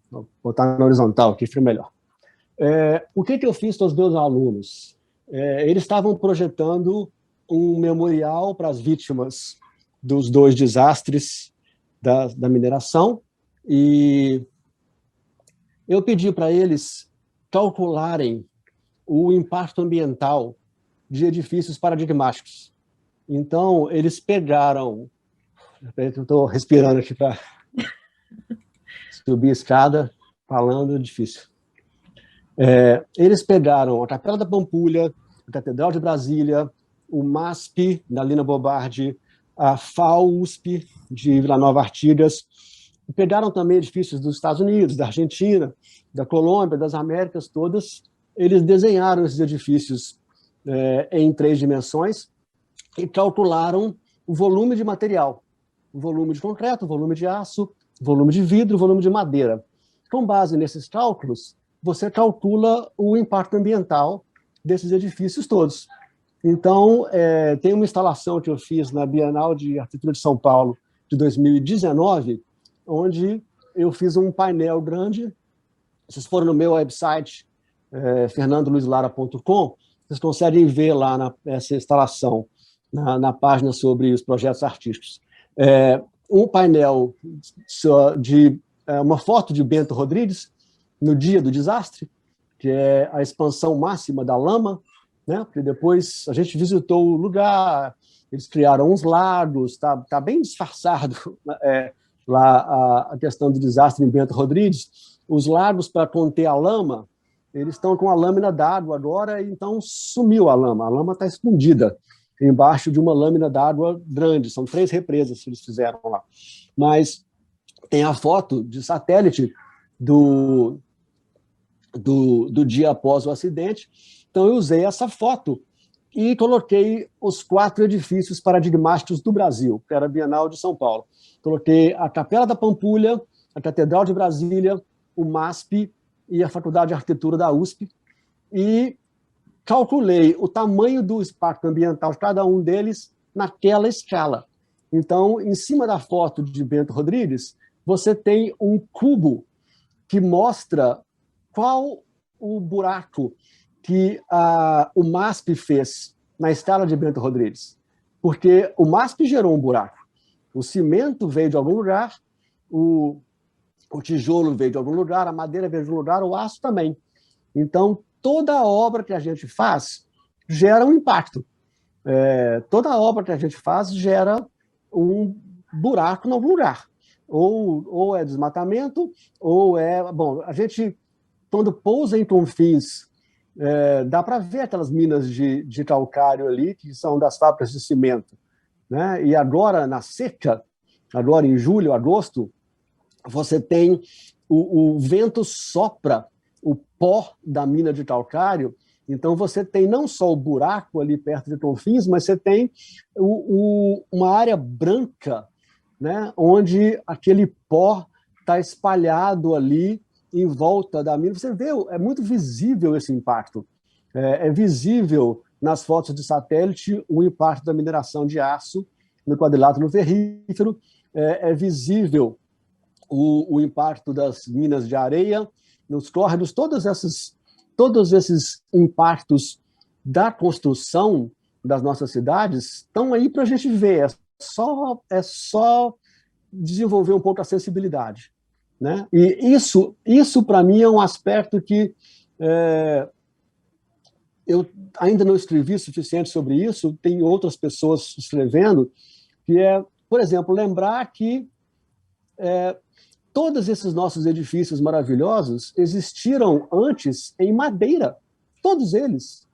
Vou botar na horizontal aqui, fica melhor. O que eu fiz com os meus alunos? Eles estavam projetando um memorial para as vítimas dos 2 desastres da mineração, e eu pedi para eles calcularem o impacto ambiental de edifícios paradigmáticos. Então, eles pegaram... Eu estou respirando aqui para subir a escada, falando, difícil. Eles pegaram a Capela da Pampulha, a Catedral de Brasília, o MASP, da Lina Bobardi, a FAUSP, de Vila Nova Artigas, e pegaram também edifícios dos Estados Unidos, da Argentina, da Colômbia, das Américas todas. Eles desenharam esses edifícios em 3 dimensões e calcularam o volume de material, o volume de concreto, o volume de aço, o volume de vidro, o volume de madeira. Com base nesses cálculos, você calcula o impacto ambiental desses edifícios todos. Então, tem uma instalação que eu fiz na Bienal de Arquitetura de São Paulo de 2019, onde eu fiz um painel grande. Vocês foram no meu website, fernandoluislara.com, vocês conseguem ver lá essa instalação, na página sobre os projetos artísticos. Um painel de uma foto de Bento Rodrigues, no dia do desastre, que é a expansão máxima da lama, né? Porque depois a gente visitou o lugar, eles criaram uns lagos, tá bem disfarçado lá a questão do desastre em Bento Rodrigues. Os lagos, para conter a lama, eles estão com a lâmina d'água agora, então sumiu a lama está escondida embaixo de uma lâmina d'água grande, são 3 represas que eles fizeram lá. Mas tem a foto de satélite do dia após o acidente, então eu usei essa foto e coloquei os 4 edifícios paradigmáticos do Brasil, que era a Bienal de São Paulo. Coloquei a Capela da Pampulha, a Catedral de Brasília, o MASP e a Faculdade de Arquitetura da USP, e calculei o tamanho do impacto ambiental de cada um deles naquela escala. Então, em cima da foto de Bento Rodrigues, você tem um cubo que mostra qual o buraco que o MASP fez na escala de Bento Rodrigues. porque o MASP gerou um buraco. O cimento veio de algum lugar, o tijolo veio de algum lugar, a madeira veio de algum lugar, o aço também. Então, toda obra que a gente faz gera um impacto. Toda obra que a gente faz gera um buraco em algum lugar. Ou é desmatamento, ou é... Bom, a gente, quando pousa em Confins, dá para ver aquelas minas de calcário ali, que são das fábricas de cimento, né? E agora, na seca, agora em julho, agosto, você tem o vento sopra o pó da mina de calcário, então você tem não só o buraco ali perto de Confins, mas você tem uma área branca, né, onde aquele pó está espalhado ali em volta da mina. Você vê, é muito visível esse impacto. É visível nas fotos de satélite o impacto da mineração de aço no quadrilátero ferrífero, é visível o impacto das minas de areia nos córregos, todos esses impactos da construção das nossas cidades estão aí para a gente ver. É só desenvolver um pouco a sensibilidade, né? E isso para mim é um aspecto que eu ainda não escrevi suficiente sobre isso, tem outras pessoas escrevendo, que é, por exemplo, lembrar que todos esses nossos edifícios maravilhosos existiram antes em madeira. Todos eles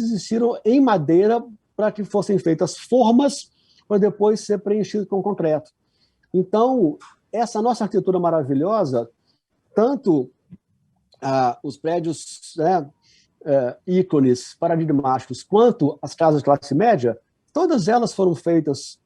existiram em madeira para que fossem feitas formas para depois ser preenchido com concreto. Então, essa nossa arquitetura maravilhosa, tanto os prédios, né, ícones paradigmáticos, quanto as casas de classe média, todas elas foram feitas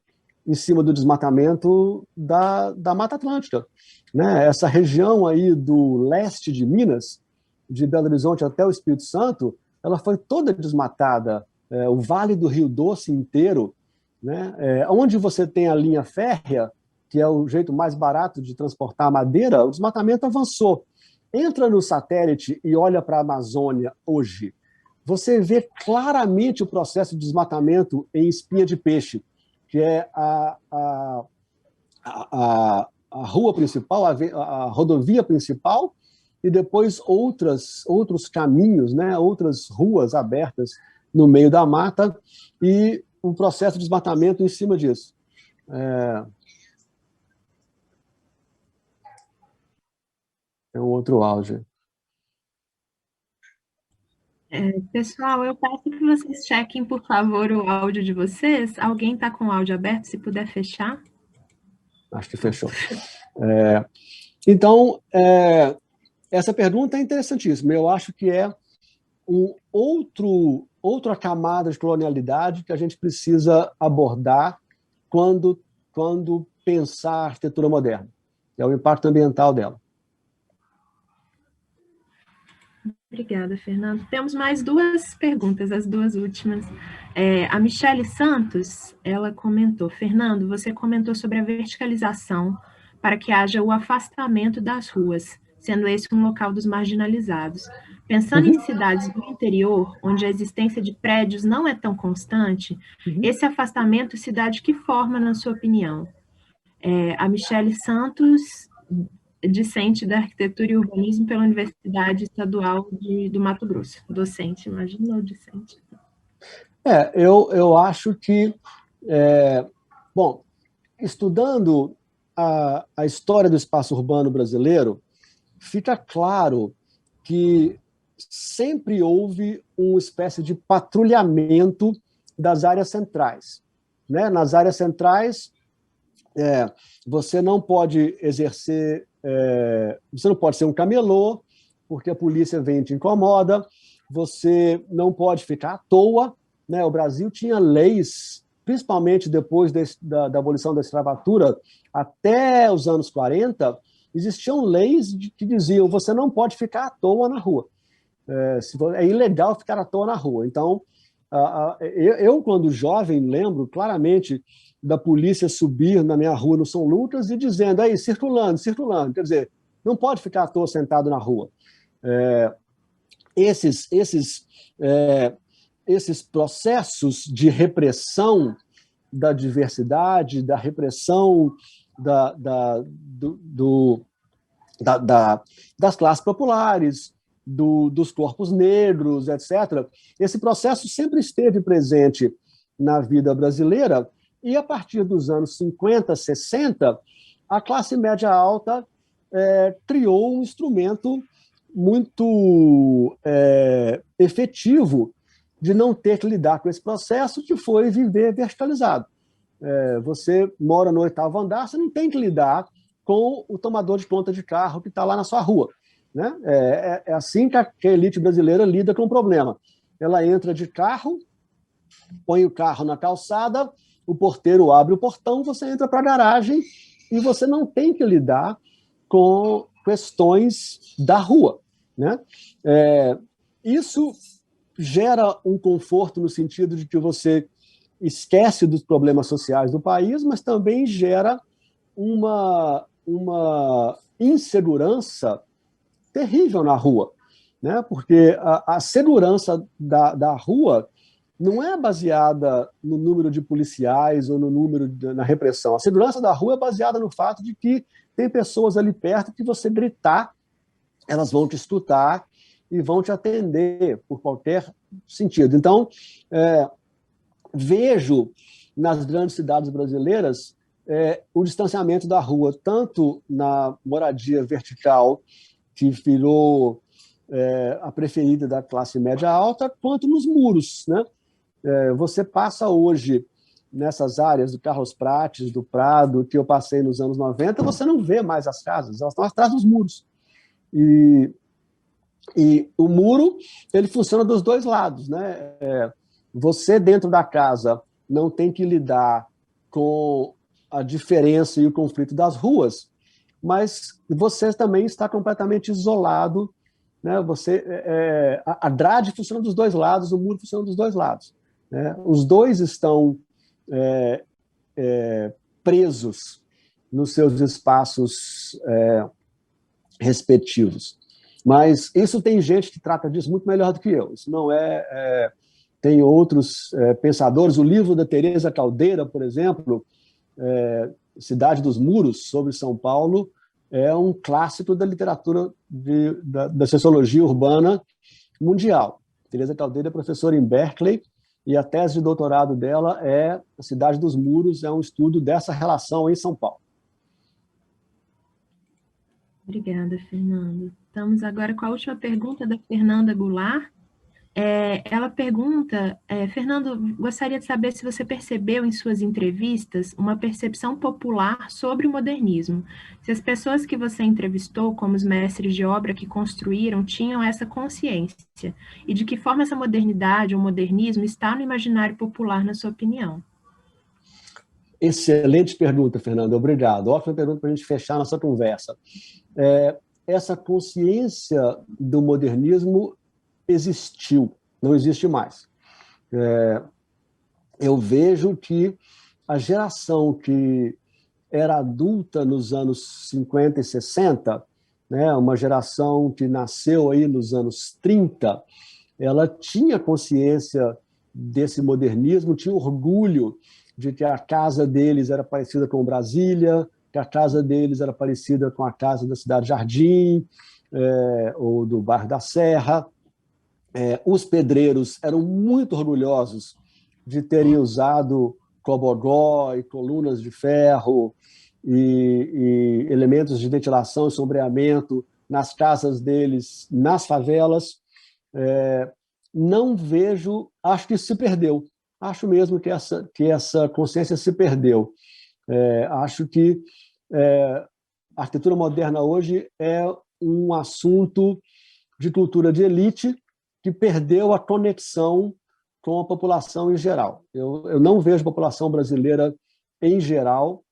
em cima do desmatamento da Mata Atlântica, né? Essa região aí do leste de Minas, de Belo Horizonte até o Espírito Santo, ela foi toda desmatada. O Vale do Rio Doce inteiro, né? Onde você tem a linha férrea, que é o jeito mais barato de transportar madeira, o desmatamento avançou. Entra no satélite e olha para a Amazônia hoje, você vê claramente o processo de desmatamento em Espinha de Peixe, que é a rua principal, a rodovia principal, e depois outros caminhos, né, outras ruas abertas no meio da mata, e um processo de desmatamento em cima disso. É um outro áudio. Pessoal, eu peço que vocês chequem, por favor, o áudio de vocês. Alguém está com o áudio aberto, se puder fechar? Acho que fechou. Então, essa pergunta é interessantíssima. Eu acho que é outra camada de colonialidade que a gente precisa abordar quando pensar a arquitetura moderna. É o impacto ambiental dela. Obrigada, Fernando. Temos mais duas perguntas, as duas últimas. A Michele Santos, ela comentou: Fernando, você comentou sobre a verticalização para que haja o afastamento das ruas, sendo esse um local dos marginalizados. Pensando em cidades do interior, onde a existência de prédios não é tão constante, esse afastamento se dá de que forma, na sua opinião? A Michele Santos, discente da Arquitetura e Urbanismo pela Universidade Estadual do Mato Grosso. Docente, imagina o discente. Eu acho que, bom, estudando a história do espaço urbano brasileiro, fica claro que sempre houve uma espécie de patrulhamento das áreas centrais, né? Nas áreas centrais, você não pode exercer, você não pode ser um camelô, porque a polícia vem e te incomoda, você não pode ficar à toa, né? O Brasil tinha leis, principalmente depois da abolição da escravatura, até os anos 40, existiam leis que diziam: você não pode ficar à toa na rua. É ilegal ficar à toa na rua. Então, eu, quando jovem, lembro claramente da polícia subir na minha rua, no São Lucas, e dizendo: aí, circulando. Quer dizer, não pode ficar à toa sentado na rua. Esses processos de repressão da diversidade, da repressão das classes populares, dos corpos negros, etc. Esse processo sempre esteve presente na vida brasileira e, a partir dos anos 50, 60, a classe média alta criou um instrumento muito efetivo de não ter que lidar com esse processo, que foi viver verticalizado. Você mora no 8º andar, você não tem que lidar com o tomador de conta de carro que está lá na sua rua, né? É assim que a elite brasileira lida com o problema. Ela entra de carro, põe o carro na calçada, o porteiro abre o portão, você entra para a garagem e você não tem que lidar com questões da rua, né? Isso gera um conforto no sentido de que você esquece dos problemas sociais do país, mas também gera uma insegurança terrível na rua, né? Porque a segurança da rua não é baseada no número de policiais ou no número na repressão. A segurança da rua é baseada no fato de que tem pessoas ali perto que você gritar, elas vão te escutar e vão te atender por qualquer sentido. Então, vejo nas grandes cidades brasileiras o distanciamento da rua, tanto na moradia vertical, que virou a preferida da classe média alta, quanto nos muros, né? Você passa hoje nessas áreas do Carlos Prates, do Prado, que eu passei nos anos 90, você não vê mais as casas, elas estão atrás dos muros. E o muro, ele funciona dos dois lados, né? Você, dentro da casa, não tem que lidar com a diferença e o conflito das ruas, mas você também está completamente isolado, né? A grade funciona dos dois lados, o muro funciona dos dois lados, né? Os dois estão presos nos seus espaços respectivos. Mas isso tem gente que trata disso muito melhor do que eu. Isso não tem outros pensadores. O livro da Teresa Caldeira, por exemplo, Cidade dos Muros, sobre São Paulo, é um clássico da literatura da sociologia urbana mundial. Teresa Caldeira é professora em Berkeley e a tese de doutorado dela é A Cidade dos Muros, é um estudo dessa relação em São Paulo. Obrigada, Fernando. Estamos agora com a última pergunta da Fernanda Goulart. Ela pergunta, Fernando, gostaria de saber se você percebeu em suas entrevistas uma percepção popular sobre o modernismo. Se as pessoas que você entrevistou, como os mestres de obra que construíram, tinham essa consciência, e de que forma essa modernidade ou modernismo está no imaginário popular, na sua opinião? Excelente pergunta, Fernando. Obrigado. Ótima pergunta para a gente fechar nossa conversa. Essa consciência do modernismo existiu, não existe mais. Eu vejo que a geração que era adulta nos anos 50 e 60, né, uma geração que nasceu aí nos anos 30, ela tinha consciência desse modernismo, tinha orgulho de que a casa deles era parecida com Brasília, que a casa deles era parecida com a casa da Cidade Jardim, ou do bairro da Serra. Os pedreiros eram muito orgulhosos de terem usado cobogó e colunas de ferro e elementos de ventilação e sombreamento nas casas deles, nas favelas. Não vejo, acho que isso se perdeu. Acho mesmo que essa consciência se perdeu. Acho que a arquitetura moderna hoje é um assunto de cultura de elite que perdeu a conexão com a população em geral. Eu não vejo a população brasileira, em geral,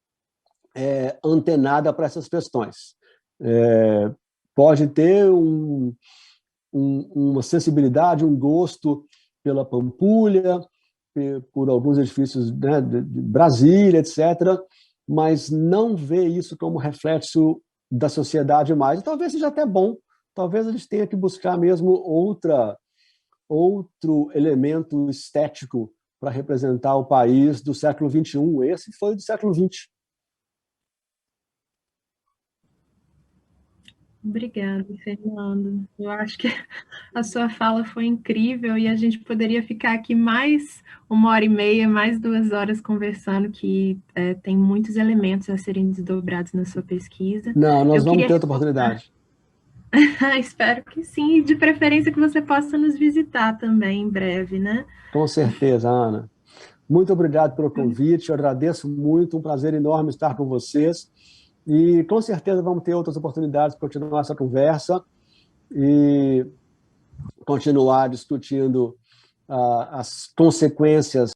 antenada para essas questões. Pode ter uma sensibilidade, um gosto pela Pampulha, por alguns edifícios, né, de Brasília, etc., mas não vê isso como reflexo da sociedade mais. E talvez seja até bom, talvez eles tenham que buscar mesmo outro elemento estético para representar o país do século XXI. Esse foi do século XX. Obrigada, Fernando. Eu acho que a sua fala foi incrível e a gente poderia ficar aqui mais 1h30, mais 2 horas conversando, que tem muitos elementos a serem desdobrados na sua pesquisa. Não, nós vamos ter outra oportunidade. Espero que sim, e de preferência que você possa nos visitar também em breve, né? Com certeza, Ana. Muito obrigado pelo convite, eu agradeço muito, um prazer enorme estar com vocês. E com certeza vamos ter outras oportunidades para continuar essa conversa e continuar discutindo as consequências